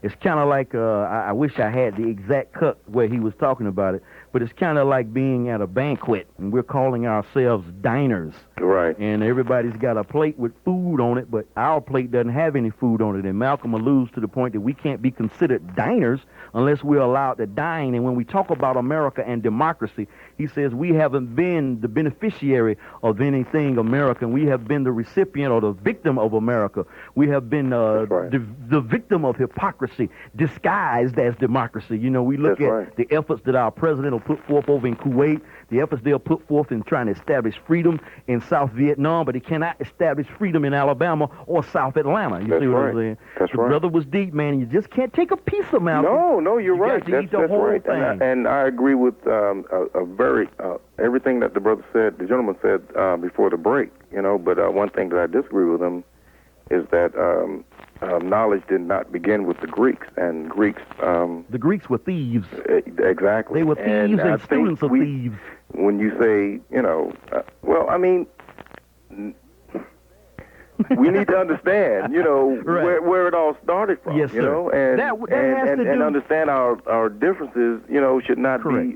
It's kind of like, I wish I had the exact cut where he was talking about it, but it's kind of like being at a banquet, and we're calling ourselves diners. Right. And everybody's got a plate with food on it, but our plate doesn't have any food on it. And Malcolm alludes to the point that we can't be considered diners unless we're allowed to dine. And when we talk about America and democracy, he says we haven't been the beneficiary of anything American. We have been the recipient or the victim of America. We have been the victim of hypocrisy disguised as democracy. We look at the efforts that our president will put forth over in Kuwait, the efforts they'll put forth in trying to establish freedom in South Vietnam, but he cannot establish freedom in Alabama or South Atlanta. You see what I'm saying? That's the brother was deep, man. You just can't take a piece of Malcolm. No, you're right. That's right. And I agree with everything that the brother said, the gentleman said before the break. But one thing that I disagree with him is that knowledge did not begin with the Greeks, and Greeks... the Greeks were thieves. Exactly. They were thieves and students of thieves. When you say, well, I mean, we need to understand, Right. where it all started from. Yes, you sir. know, and That has to and do- understand our differences. Should not be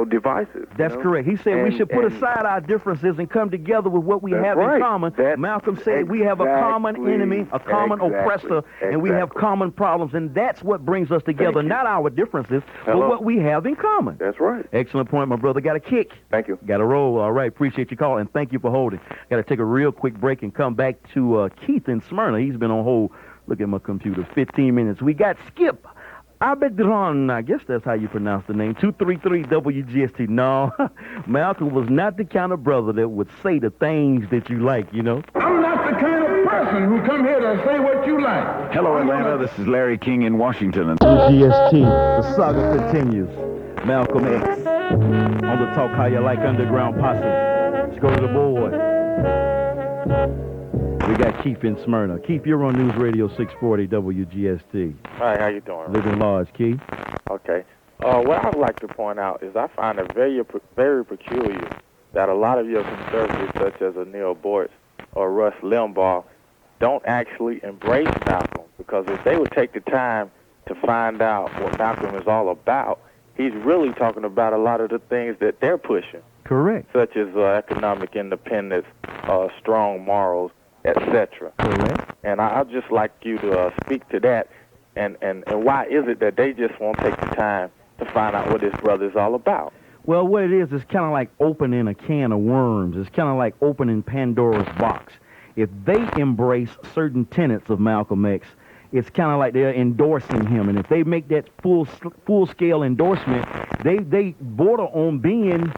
divisive. That's correct. He said we should put aside our differences and come together with what we That's have in right. common. Malcolm said we have a common enemy, a common oppressor, and we have common problems, and that's what brings us together, not our differences, but what we have in common. That's right. Excellent point, my brother. Got a kick. Thank you. Got a roll. All right. Appreciate your call, and thank you for holding. Got to take a real quick break and come back to Keith in Smyrna. He's been on hold. Look at my computer. 15 minutes. We got Skip. Berdon, I guess that's how you pronounce the name. 233 WGST. No, Malcolm was not the kind of brother that would say the things that you like, I'm not the kind of person who come here to say what you like. Hello, Atlanta. This is Larry King in Washington. WGST. The saga continues. Malcolm X on the Talk How You Like Underground Posse. Let's go to the board. We got Keith in Smyrna. Keith, you're on News Radio 640 WGST. Hi, how you doing? Living large, Keith. Okay. What I'd like to point out is I find it very, very peculiar that a lot of your conservatives, such as Neil Bortz or Rush Limbaugh, don't actually embrace Malcolm, because if they would take the time to find out what Malcolm is all about, he's really talking about a lot of the things that they're pushing. Correct. Such as economic independence, strong morals, etc. Correct. And I'd just like you to speak to that, and why is it that they just won't take the time to find out what this brother is all about? Well, what it is, it's kind of like opening a can of worms. It's kind of like opening Pandora's box. If they embrace certain tenets of Malcolm X, it's kind of like they're endorsing him. And if they make that full-scale endorsement, they border on being,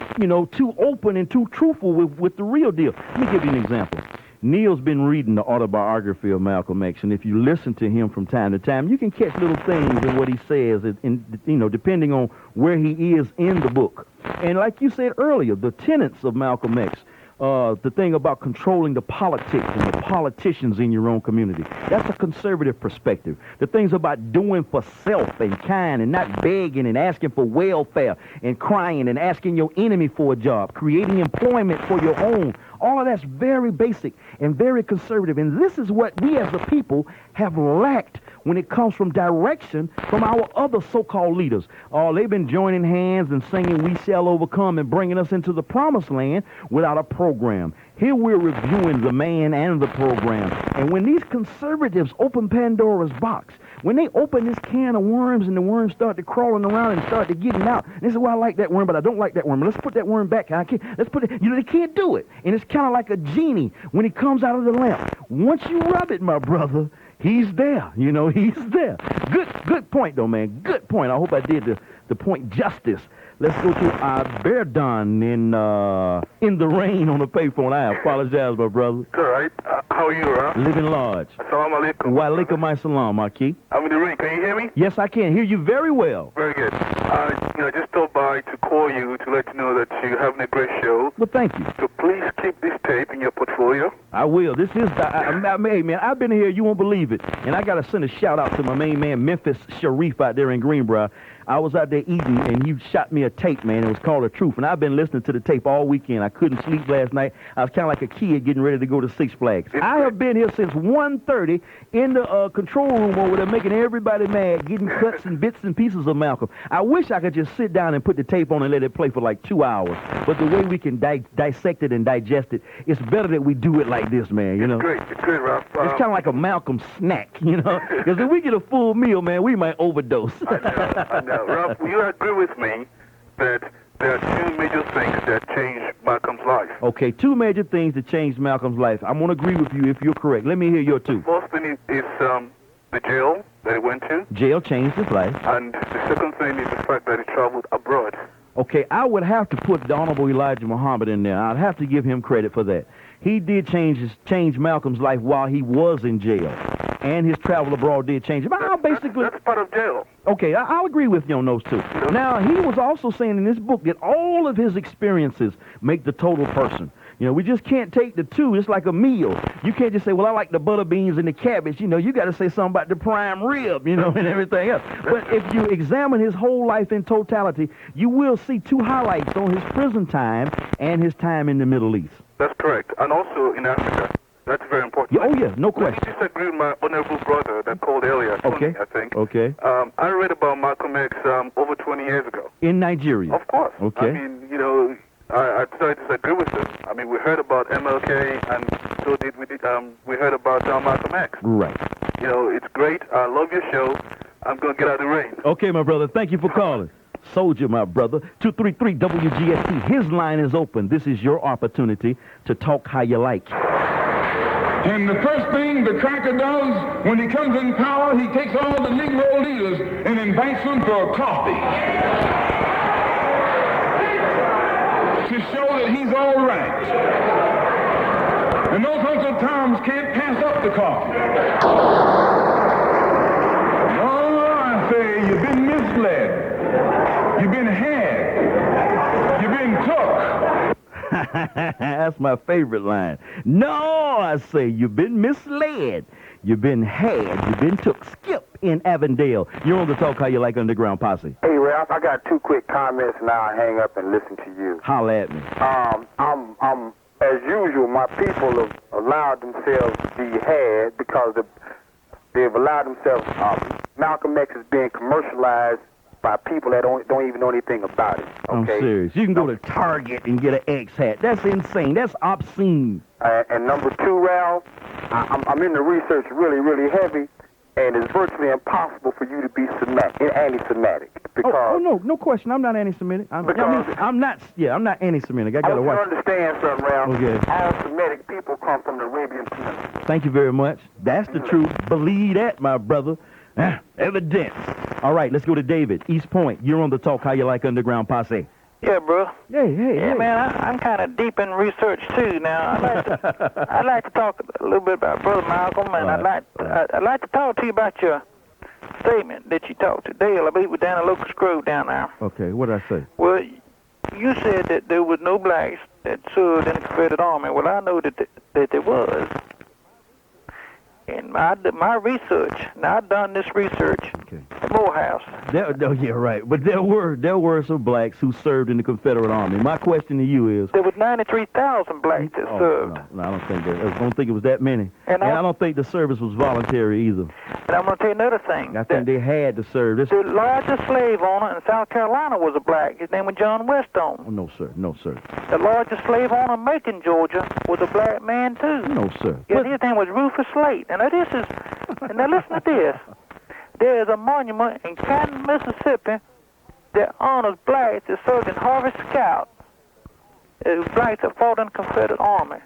too open and too truthful with the real deal. Let me give you an example. Neil's been reading the autobiography of Malcolm X, and if you listen to him from time to time, you can catch little things in what he says, depending on where he is in the book. And like you said earlier, the tenets of Malcolm X, the thing about controlling the politics and the politicians in your own community, that's a conservative perspective. The things about doing for self and kind and not begging and asking for welfare and crying and asking your enemy for a job, creating employment for your own. All of that's very basic and very conservative. And this is what we as a people have lacked when it comes from direction from our other so-called leaders. They've been joining hands and singing "We Shall Overcome" and bringing us into the promised land without a program. Here we're reviewing the man and the program. And when these conservatives open Pandora's box, when they open this can of worms and the worms start to crawling around and start to getting out, and they say, well, I like that worm, but I don't like that worm. Let's put that worm back. Let's put it, they can't do it. And it's kind of like a genie when he comes out of the lamp. Once you rub it, my brother, he's there. He's there. Good point, though, man. Good point. I hope I did the point justice. Let's go to Berdon in the rain on the payphone. I apologize, my brother. All right. How are you, Rob? Living large. Assalamu alaikum. Wa alaikum assalam, Akeem. I'm in the rain. Can you hear me? Yes, I can hear you very well. Very good. I just stopped by to call you to let you know that you're having a great show. Well, thank you. So please keep this tape in your portfolio. I will. This is hey, man, I've been here. You won't believe it. And I got to send a shout-out to my main man, Memphis Sharif, out there in Greenbrier. I was out there eating, and he shot me a tape, man. It was called The Truth, and I've been listening to the tape all weekend. I couldn't sleep last night. I was kind of like a kid getting ready to go to Six Flags. I have been here since 1:30 in the control room over there making everybody mad, getting cuts and bits and pieces of Malcolm. I wish I could just sit down and put the tape on and let it play for like 2 hours. But the way we can dissect it and digest it, it's better that we do it like this, man, It's great. It's great, Ralph. It's kind of like a Malcolm snack, Because if we get a full meal, man, we might overdose. I know. Ralph, you agree with me that there are two major things that changed Malcolm's life. Okay, two major things that changed Malcolm's life. I'm going to agree with you if you're correct. Let me hear your two. First thing is the jail that he went to. Jail changed his life. And the second thing is the fact that he traveled abroad. Okay, I would have to put the Honorable Elijah Muhammad in there. I'd have to give him credit for that. He did change Malcolm's life while he was in jail. And his travel abroad did change him. That's part of jail. Okay, I'll agree with you on those two. Now, he was also saying in this book that all of his experiences make the total person. We just can't take the two. It's like a meal. You can't just say, well, I like the butter beans and the cabbage. You got to say something about the prime rib, and everything else. But if you examine his whole life in totality, you will see two highlights on his prison time and his time in the Middle East. That's correct. And also in Africa. That's very important. yeah, no question. Let me disagree with my honorable brother that called earlier, Tony, I think. Okay. I read about Malcolm X over 20 years ago. In Nigeria? Of course. Okay. I mean, you know, I try to disagree with him. I mean, we heard about MLK, and so did we heard about Malcolm X. Right. You know, it's great. I love your show. I'm going to get out of the rain. Okay, my brother. Thank you for calling. Soldier, my brother. 233 WGST. His line is open. This is your opportunity to talk how you like. And the first thing the cracker does when he comes in power, he takes all the Negro leaders and invites them for a coffee to show that he's all right. And those Uncle Toms can't pass up the coffee. Oh, I say, you've been misled. You've been had. You've been took. That's my favorite line. No, I say, you've been misled. You've been had. You've been took. Skip in Avondale. You're on the Talk How You Like Underground Posse. Hey, Ralph, I got 2 quick comments, and I'll hang up and listen to you. Holla at me. I'm as usual, my people have allowed themselves to be had because they've allowed themselves, Malcolm X is being commercialized by people that don't even know anything about it. Okay? I'm serious. You can go to Target and get an X hat. That's insane. That's obscene. And number 2, Ralph, I'm in the research really, really heavy, and it's virtually impossible for you to be anti-Semitic. Because no question. I'm not anti-Semitic. I'm not anti-Semitic. I gotta watch. Understand something, Ralph. Okay. All Semitic people come from the Arabian Peninsula. Thank you very much. That's the truth. Believe that, my brother. Evidence. All right, let's go to David. East Point. You're on the Talk How You Like Underground Posse. Yeah, bro. Hey. Man, I'm kind of deep in research too. Now, I'd like to talk a little bit about Brother Malcolm, and I'd like to talk to you about your statement that you talked to Dale. I believe we're down at Locust Grove down there. Okay, what did I say? Well, you said that there was no blacks that served in the Confederate Army. Well, I know that there was. In my research, now I've done this research at Morehouse. Yeah, right. But there were some blacks who served in the Confederate Army. My question to you is... There was 93,000 blacks that served. No, I don't think it was that many. And I don't think the service was voluntary either. And I'm going to tell you another thing. I think they had to serve. The largest slave owner in South Carolina was a black. His name was John Weston. Oh, no, sir. The largest slave owner in Macon, Georgia, was a black man, too. No, sir. Yeah, his name was Rufus Slate. And now listen to this. There is a monument in Canton, Mississippi that honors blacks that served in Harvest Scout. Blacks that fought in the Confederate Army.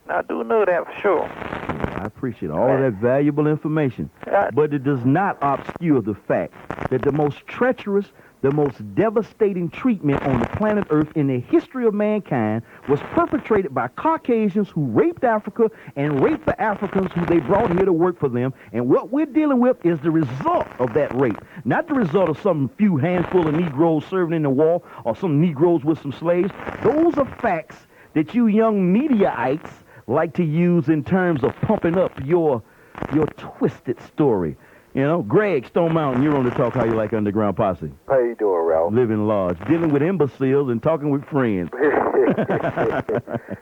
Now, I do know that for sure. I appreciate all of that valuable information. But it does not obscure the fact that the most treacherous, the most devastating treatment on the planet Earth in the history of mankind was perpetrated by Caucasians who raped Africa and raped the Africans who they brought here to work for them. And what we're dealing with is the result of that rape, not the result of some few handful of Negroes serving in the war or some Negroes with some slaves. Those are facts that you young mediaites like to use in terms of pumping up your twisted story. You know, Greg, Stone Mountain, you're on the Talk How You Like Underground Posse. How you doing, Ralph? Living large, dealing with imbeciles and talking with friends. I'd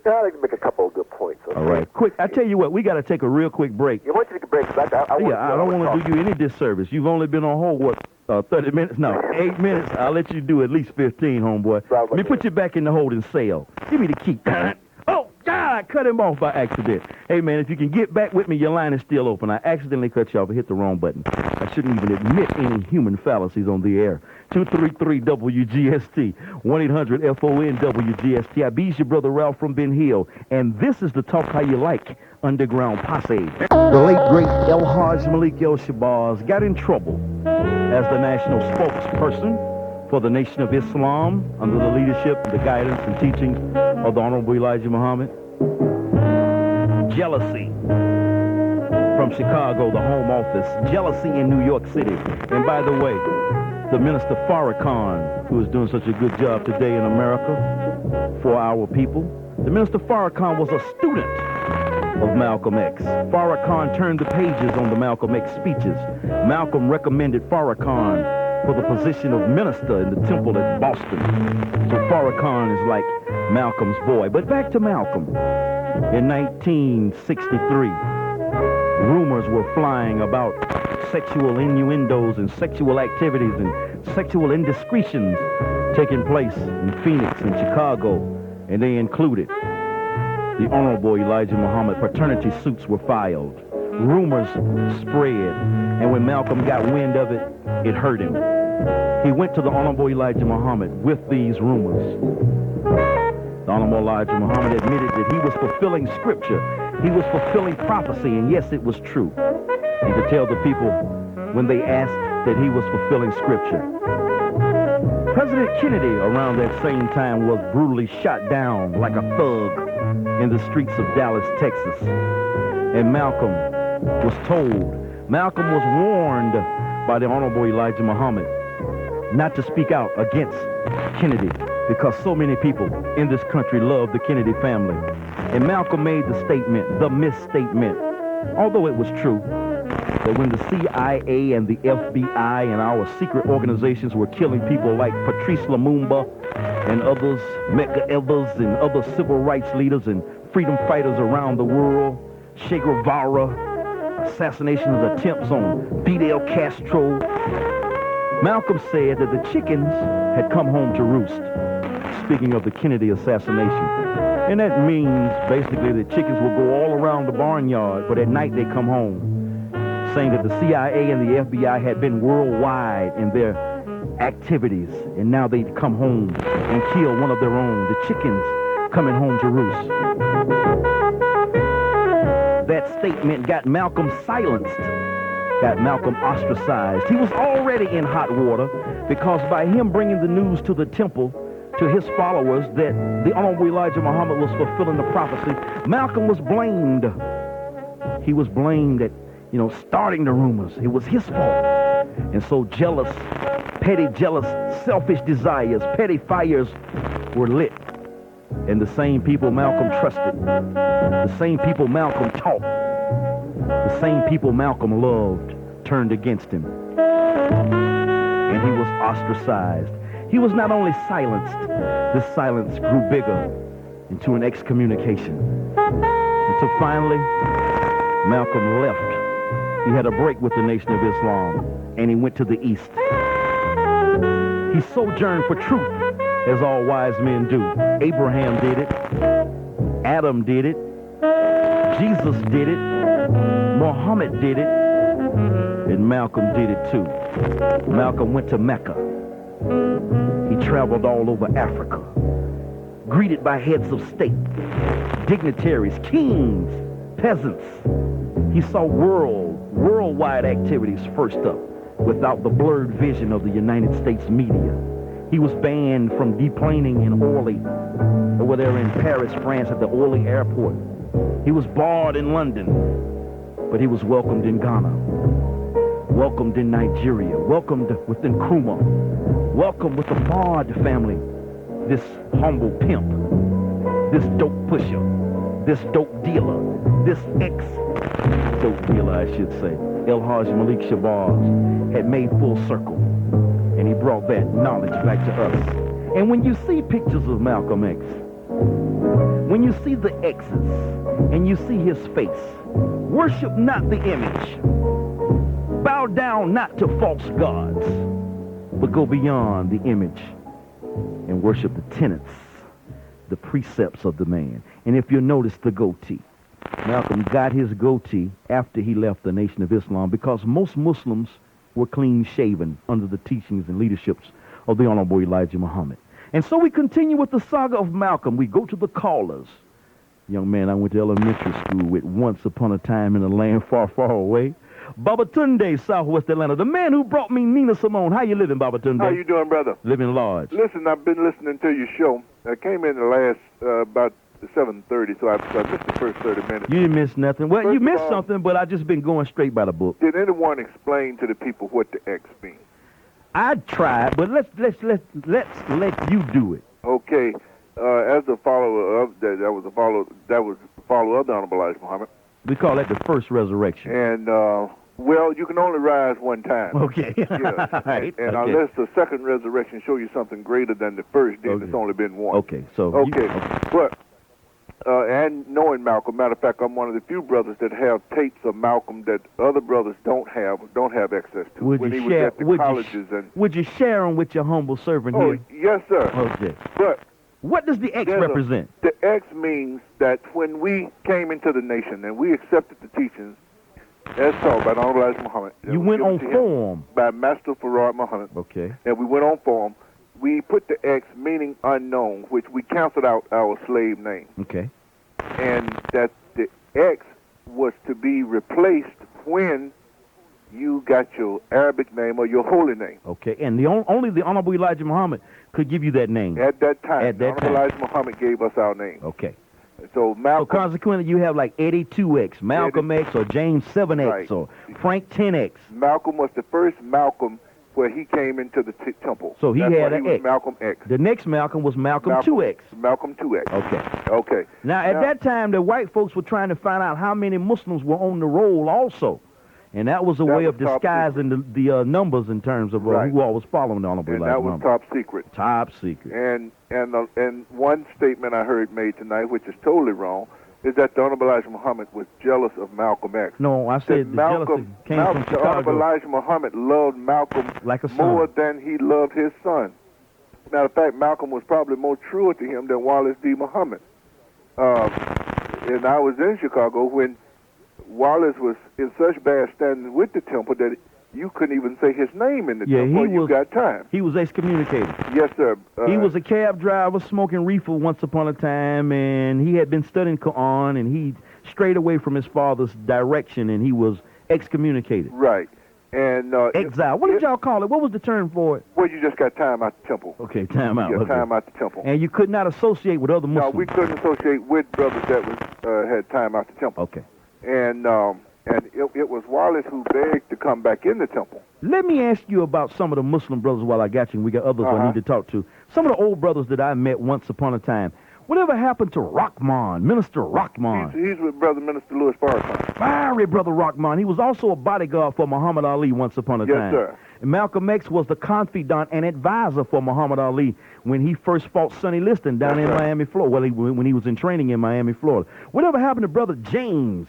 like to make a couple of good points. Okay? All right, quick. I tell you what, we got to take a real quick break. You want to take a break? I don't want to do you any disservice. You've only been on hold, 30 minutes? No, 8 minutes. I'll let you do at least 15, homeboy. Let me put you back in the holding cell. Give me the key. Oh, God, I cut him off by accident. Hey, man, if you can get back with me, your line is still open. I accidentally cut you off. I hit the wrong button. I shouldn't even admit any human fallacies on the air. 233-WGST, 1-800-FON-WGST. I be's your brother Ralph from Ben Hill, and this is the Talk How You Like Underground Posse. The late, great El Hajj Malik El Shabazz got in trouble as the national spokesperson for the Nation of Islam under the leadership, the guidance, and teaching of the Honorable Elijah Muhammad. Jealousy from Chicago, the home office. Jealousy in New York City. And by the way, the Minister Farrakhan, who is doing such a good job today in America for our people, the Minister Farrakhan was a student of Malcolm X. Farrakhan turned the pages on the Malcolm X speeches. Malcolm recommended Farrakhan for the position of minister in the temple at Boston. So Farrakhan is like Malcolm's boy. But back to Malcolm. In 1963, Rumors were flying about sexual innuendos and sexual activities and sexual indiscretions taking place in Phoenix and Chicago, and they included the Honorable Elijah Muhammad. Paternity suits were filed. Rumors spread, and when Malcolm got wind of it, it hurt him. He went to the Honorable Elijah Muhammad with these rumors. The Honorable Elijah Muhammad admitted that he was fulfilling scripture. He was fulfilling prophecy, and yes, it was true. And to tell the people when they asked that he was fulfilling scripture. President Kennedy around that same time was brutally shot down like a thug in the streets of Dallas, Texas. And Malcolm was warned by the Honorable Elijah Muhammad not to speak out against Kennedy because so many people in this country love the Kennedy family. And Malcolm made the statement, the misstatement, although it was true, that when the CIA and the FBI and our secret organizations were killing people like Patrice Lumumba and others, Medgar Evers and other civil rights leaders and freedom fighters around the world, Che Guevara, assassination attempts on Fidel Castro, Malcolm said that the chickens had come home to roost, speaking of the Kennedy assassination. And that means basically that chickens will go all around the barnyard, but at night they come home, saying that the CIA and the FBI had been worldwide in their activities, and now they'd come home and kill one of their own, the chickens coming home to roost. That statement got Malcolm silenced, got Malcolm ostracized. He was already in hot water because by him bringing the news to the temple, to his followers, that the Honorable Elijah Muhammad was fulfilling the prophecy, Malcolm was blamed. He was blamed at, starting the rumors. It was his fault. And so petty, jealous, selfish desires, petty fires were lit. And the same people Malcolm trusted, the same people Malcolm taught, the same people Malcolm loved, turned against him. And he was ostracized. He was not only silenced, this silence grew bigger into an excommunication. Until finally, Malcolm left. He had a break with the Nation of Islam, and he went to the East. He sojourned for truth, as all wise men do. Abraham did it. Adam did it. Jesus did it. Muhammad did it. And Malcolm did it too. Malcolm went to Mecca. He traveled all over Africa, greeted by heads of state, dignitaries, kings, peasants. He saw worldwide activities first up, without the blurred vision of the United States media. He was banned from deplaning in Orly, over there in Paris, France, at the Orly airport. He was barred in London, but he was welcomed in Ghana, welcomed in Nigeria, welcomed within Nkrumah, welcomed with the Bard family, this humble pimp, this dope pusher, this dope dealer, this ex-dope dealer, I should say, El Hajj Malik Shabazz, had made full circle, and he brought that knowledge back to us. And when you see pictures of Malcolm X, when you see the X's, and you see his face, worship not the image, bow down not to false gods, but go beyond the image and worship the tenets, the precepts of the man. And if you notice the goatee, Malcolm got his goatee after he left the Nation of Islam because most Muslims were clean-shaven under the teachings and leaderships of the Honorable Elijah Muhammad. And so we continue with the saga of Malcolm. We go to the callers. Young man I went to elementary school with once upon a time in a land far, far away. Babatunda, Southwest Atlanta. The man who brought me Nina Simone. How you living, Babatunda? How you doing, brother? Living large. Listen, I've been listening to your show. I came in the last about 7:30, so I missed the first 30 minutes. You didn't miss nothing. Well, First you missed of all, something, but I just been going straight by the book. Did anyone explain to the people what the X means? I tried, but let's let you do it. Okay, as a follower of that was a follower of the Honorable Elijah Muhammad. We call that the first resurrection. And well, you can only rise one time. Okay. Yeah. Right. And Okay. unless the second resurrection show you something greater than the first, then it's only been one. Okay. So. Okay. But and knowing Malcolm. Matter of fact, I'm one of the few brothers that have tapes of Malcolm that other brothers don't have access to. Would when you he share? was at the colleges Would you share them with your humble servant Oh, here? yes, sir. Okay. But what does the X represent? The X means that when we came into the nation and we accepted the teachings, as taught by the Honorable Elijah Muhammad. You went on form. By Master Farad Muhammad. Okay. And we went on form. We put the X, meaning unknown, which we canceled out our slave name. Okay. And that the X was to be replaced when you got your Arabic name or your holy name. Okay. And only the Honorable Elijah Muhammad could give you that name. At that time. At that the Honorable Elijah Muhammad gave us our name. Okay. So Malcolm. So consequently, you have like Eddie 2X, Malcolm X, or James 7X, Right. or Frank 10X. Malcolm was the first Malcolm where he came into the temple. So That's had why an he was X. Malcolm X. The next Malcolm was Malcolm 2X. Malcolm 2X. Okay. Okay. Now, at that time, the white folks were trying to find out how many Muslims were on the roll also. And that was a way of disguising the numbers in terms of who all was following the Honorable Elijah that was Muhammad. top secret. Top secret. And one statement I heard made tonight, which is totally wrong, is that the Honorable Elijah Muhammad was jealous of Malcolm X. No, I said the jealousy came from The Honorable Chicago. Elijah Muhammad loved Malcolm like a son. more than he loved his son. Matter of fact, Malcolm was probably more true to him than Wallace D. Muhammad. And I was in Chicago when Wallace was in such bad standing with the temple that you couldn't even say his name in the temple. You got time. He was excommunicated. Yes, sir. He was a cab driver smoking reefer once upon a time, and he had been studying Quran, and he strayed away from his father's direction, and he was excommunicated. Right. And exile. What did y'all call it? What was the term for it? Well, you just got time out the temple. Okay, time out. You got okay. time out the temple. And you could not associate with other Muslims. No, we couldn't associate with brothers that was had time out the temple. Okay. And it was Wallace who begged to come back in the temple. Let me ask you about some of the Muslim brothers while I got you, and we got others I need to talk to. Some of the old brothers that I met once upon a time. Whatever happened to Rahman, Minister Rahman? He's with Brother Minister Louis Farrakhan. Fiery Brother Rahman. He was also a bodyguard for Muhammad Ali once upon a time. Yes, sir. And Malcolm X was the confidant and advisor for Muhammad Ali when he first fought Sonny Liston down in Miami, Florida. Well, when he was in training in Miami, Florida. Whatever happened to Brother James?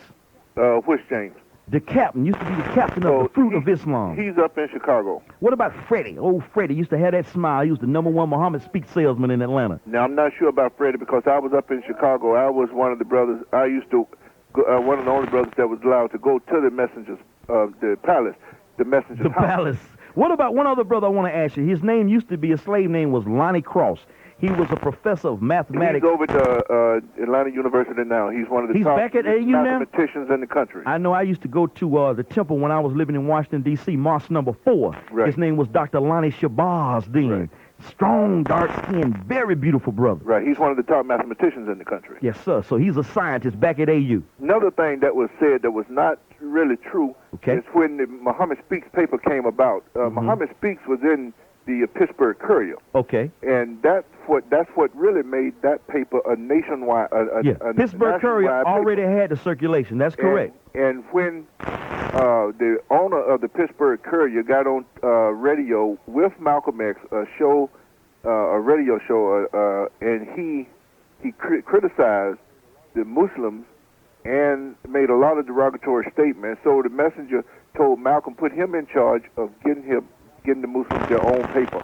Which James? The captain. Used to be the captain of the Fruit of Islam. He's up in Chicago. What about Freddie? Old Freddie used to have that smile. He was the #1 Muhammad Speak salesman in Atlanta. Now, I'm not sure about Freddie because I was up in Chicago. I was one of the brothers. I used to, one of the only brothers that was allowed to go to the messengers, the palace, the messenger's house. Palace. What about one other brother I want to ask you? His name used to be, his slave name was Lonnie Cross. He was a professor of mathematics. He's over at Atlanta University now. He's one of the top back at AU mathematicians in the country. I know I used to go to the temple when I was living in Washington, D.C., Mosque number 4. Right. His name was Dr. Lonnie Shabazz then. Right. Strong, dark-skinned, very beautiful brother. Right. He's one of the top mathematicians in the country. Yes, sir. So he's a scientist back at AU. Another thing that was said that was not really true is when the Muhammad Speaks paper came about. Muhammad Speaks was in the Pittsburgh Courier. Okay. And that's what really made that paper a nationwide. Pittsburgh Courier already had the circulation. That's correct. And when the owner of the Pittsburgh Courier got on radio with Malcolm X, a radio show, and he criticized the Muslims and made a lot of derogatory statements. So the messenger told Malcolm, put him in charge of getting the Muslims their own paper.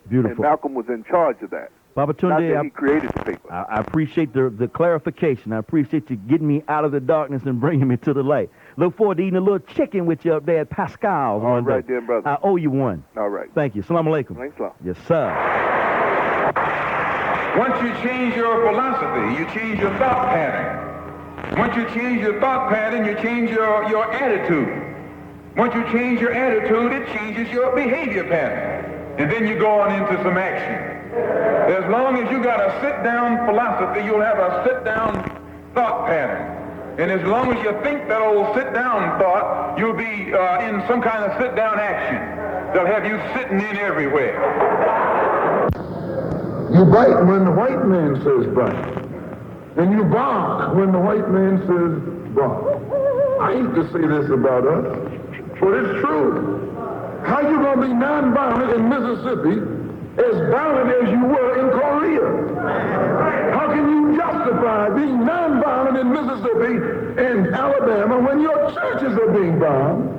Beautiful. And Malcolm was in charge of that. Babatunda, Not that he created the paper. I appreciate the clarification. I appreciate you getting me out of the darkness and bringing me to the light. Look forward to eating a little chicken with you up there at Pascal's one day. All right, then, brother. I owe you one. All right. Thank you. Assalamu alaikum. Thanks a lot. Yes, sir. Once you change your philosophy, you change your thought pattern. Once you change your thought pattern, you change your attitude. Once you change your attitude, it changes your behavior pattern. And then you go on into some action. As long as you got a sit-down philosophy, you'll have a sit-down thought pattern. And as long as you think that old sit-down thought, you'll be in some kind of sit-down action. They'll have you sitting in everywhere. You bite when the white man says bite. And you bark when the white man says bark. I hate to say this about us, but it's true. How you gonna be nonviolent in Mississippi as violent as you were in Korea? How can you justify justify being nonviolent in Mississippi and Alabama when your churches are being bombed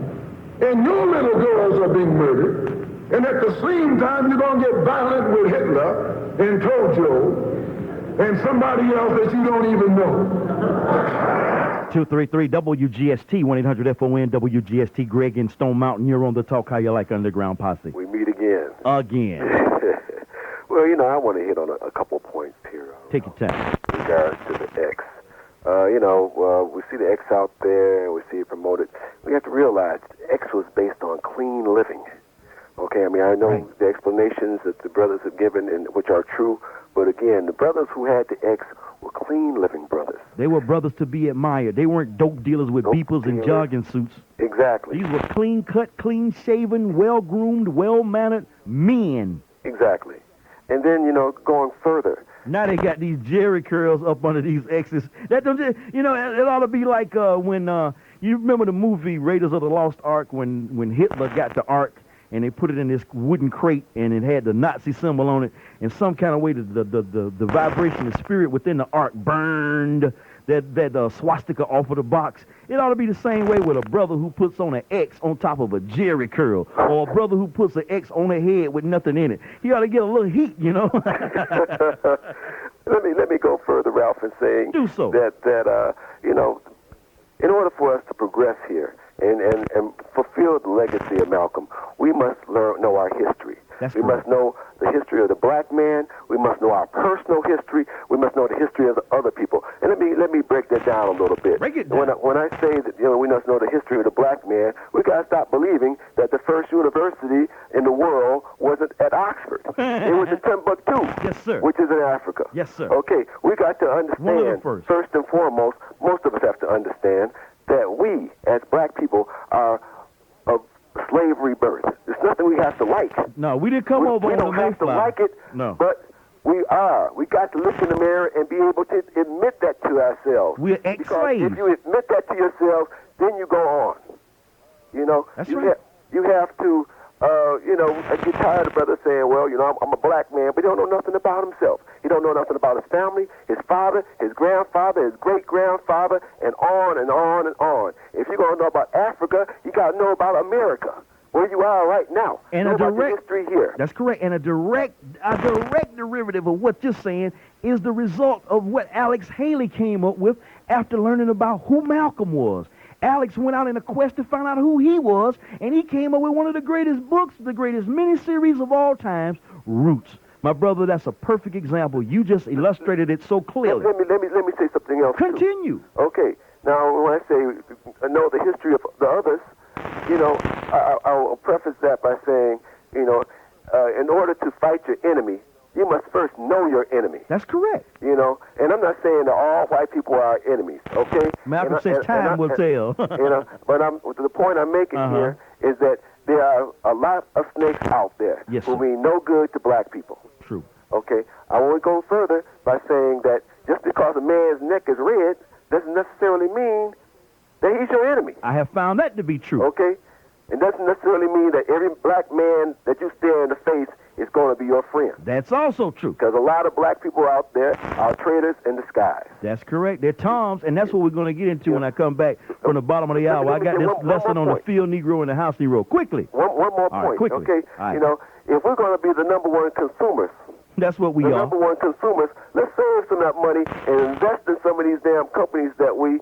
and your little girls are being murdered, and at the same time you're going to get violent with Hitler and Tojo and somebody else that you don't even know. 233 WGST 1-800-FON WGST. Greg in Stone Mountain. You're on the Talk How You Like Underground Posse. We meet again. Again. Well, I want to hit on a couple points here. Take your time. In regards to the X. We see the X out there and we see it promoted. We have to realize X was based on clean living. Okay, I know the explanations that the brothers have given, and which are true, but again, the brothers who had the X were clean living brothers. They were brothers to be admired. They weren't dope dealers with beepers and jogging suits. Exactly. These were clean cut, clean shaven, well groomed, well mannered men. Exactly. And then, going further. Now they got these jerry curls up under these X's. That don't, it ought to be like when you remember the movie Raiders of the Lost Ark when Hitler got the Ark and they put it in this wooden crate and it had the Nazi symbol on it, and some kind of way the vibration, the spirit within the Ark burned that swastika off of the box. It ought to be the same way with a brother who puts on an X on top of a jerry curl, or a brother who puts an X on a head with nothing in it. He ought to get a little heat, Let me go further, Ralph, in saying do so. that in order for us to progress here and fulfill the legacy of Malcolm, we must know our history. We must know the history of the black man. We must know our personal history. We must know the history of the other people. And let me break that down a little bit. Break it down. When I say that we must know the history of the black man, we got to stop believing that the first university in the world wasn't at Oxford. It was in Timbuktu, yes, sir, which is in Africa. Yes, sir. Okay, we got to understand, first and foremost, most of us have to understand that we, as black people, are of slavery birth. It's nothing we have to like. No, we didn't come over on the Mayflower. We don't have to like it, no. But we are. We got to look in the mirror and be able to admit that to ourselves. We're ex-slaves. Because if you admit that to yourself, then you go on. That's right. You have to, I get tired of brothers saying, well, I'm a black man, but he don't know nothing about himself. He don't know nothing about his family, his father, his grandfather, his great-grandfather, and on and on and on. If you're going to know about Africa, you got to know about America, where you are right now. And know a direct about the history here. That's correct. And a direct derivative of what you're saying is the result of what Alex Haley came up with after learning about who Malcolm was. Alex went out in a quest to find out who he was, and he came up with one of the greatest books, the greatest miniseries of all times, Roots. My brother, that's a perfect example. You just illustrated it so clearly. Let me say something else. Continue. Too. Okay. Now, when I say know the history of the others, I'll preface that by saying, in order to fight your enemy, you must first know your enemy. That's correct. And I'm not saying that all white people are our enemies, okay? Malcolm says time will tell. But the point I'm making here is that there are a lot of snakes out there who mean no good to black people. True. Okay? I want to go further by saying that just because a man's neck is red doesn't necessarily mean that he's your enemy. I have found that to be true. Okay? It doesn't necessarily mean that every black man that you stare in the face is going to be your friend. That's also true. Because a lot of black people out there are traitors in disguise. That's correct. They're Toms, and that's what we're going to get into when I come back from the bottom of the hour. I got this lesson on the field Negro and the house Negro. Quickly. One more point. Right, quickly. Okay? Right. If we're going to be the number one consumers, that's what we the are. Number one consumers, let's save some of that money and invest in some of these damn companies that we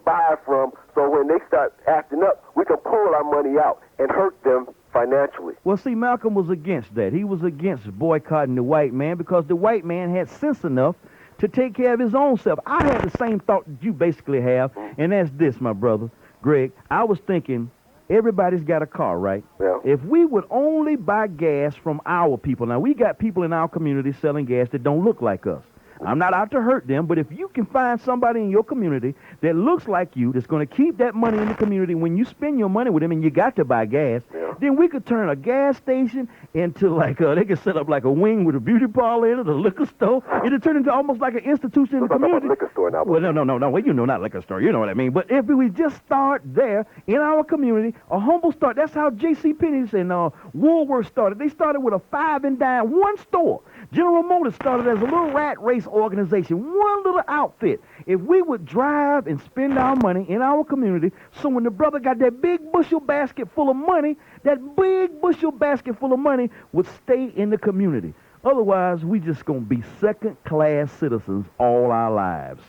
buy from, so when they start acting up, we can pull our money out and hurt them financially. Well, see, Malcolm was against that. He was against boycotting the white man because the white man had sense enough to take care of his own self. I had the same thought that you basically have, and that's this, my brother, Greg. I was thinking, everybody's got a car, right? Yeah. If we would only buy gas from our people. Now, we got people in our community selling gas that don't look like us. I'm not out to hurt them, but if you can find somebody in your community that looks like you, that's going to keep that money in the community when you spend your money with them and you got to buy gas, then we could turn a gas station into like they could set up like a wing with a beauty parlor in it, a liquor store. It'd turn into almost like an institution in the community. Liquor store now. Well, no. Well, not liquor store. You know what I mean. But if we just start there in our community, a humble start. That's how J.C. Penney's and Woolworth started. They started with a 5 and dime, one store. General Motors started as a little rat race police organization, one little outfit, if we would drive and spend our money in our community, so when the brother got that big bushel basket full of money, that big bushel basket full of money would stay in the community. Otherwise, we just going to be second-class citizens all our lives.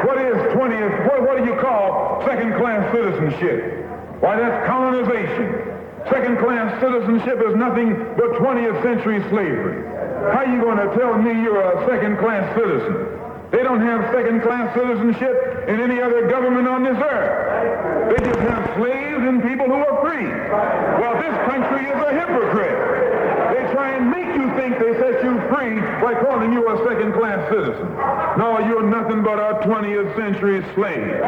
What is 20th? What do you call second-class citizenship? Why, that's colonization. Second-class citizenship is nothing but 20th century slavery. How are you going to tell me you're a second-class citizen? They don't have second-class citizenship in any other government on this earth. They just have slaves and people who are free. Well, this country is a hypocrite. They try and make you think they set you free by calling you a second-class citizen. No, you're nothing but a 20th century slave.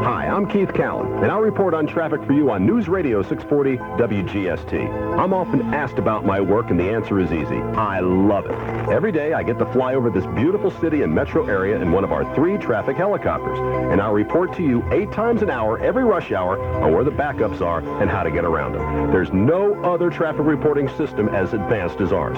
Hi, I'm Keith Callan, and I'll report on traffic for you on News Radio 640 WGST. I'm often asked about my work, and the answer is easy. I love it. Every day, I get to fly over this beautiful city and metro area in one of our 3 traffic helicopters, and I'll report to you 8 times an hour, every rush hour, on where the backups are and how to get around them. There's no other traffic reporting system as advanced as ours.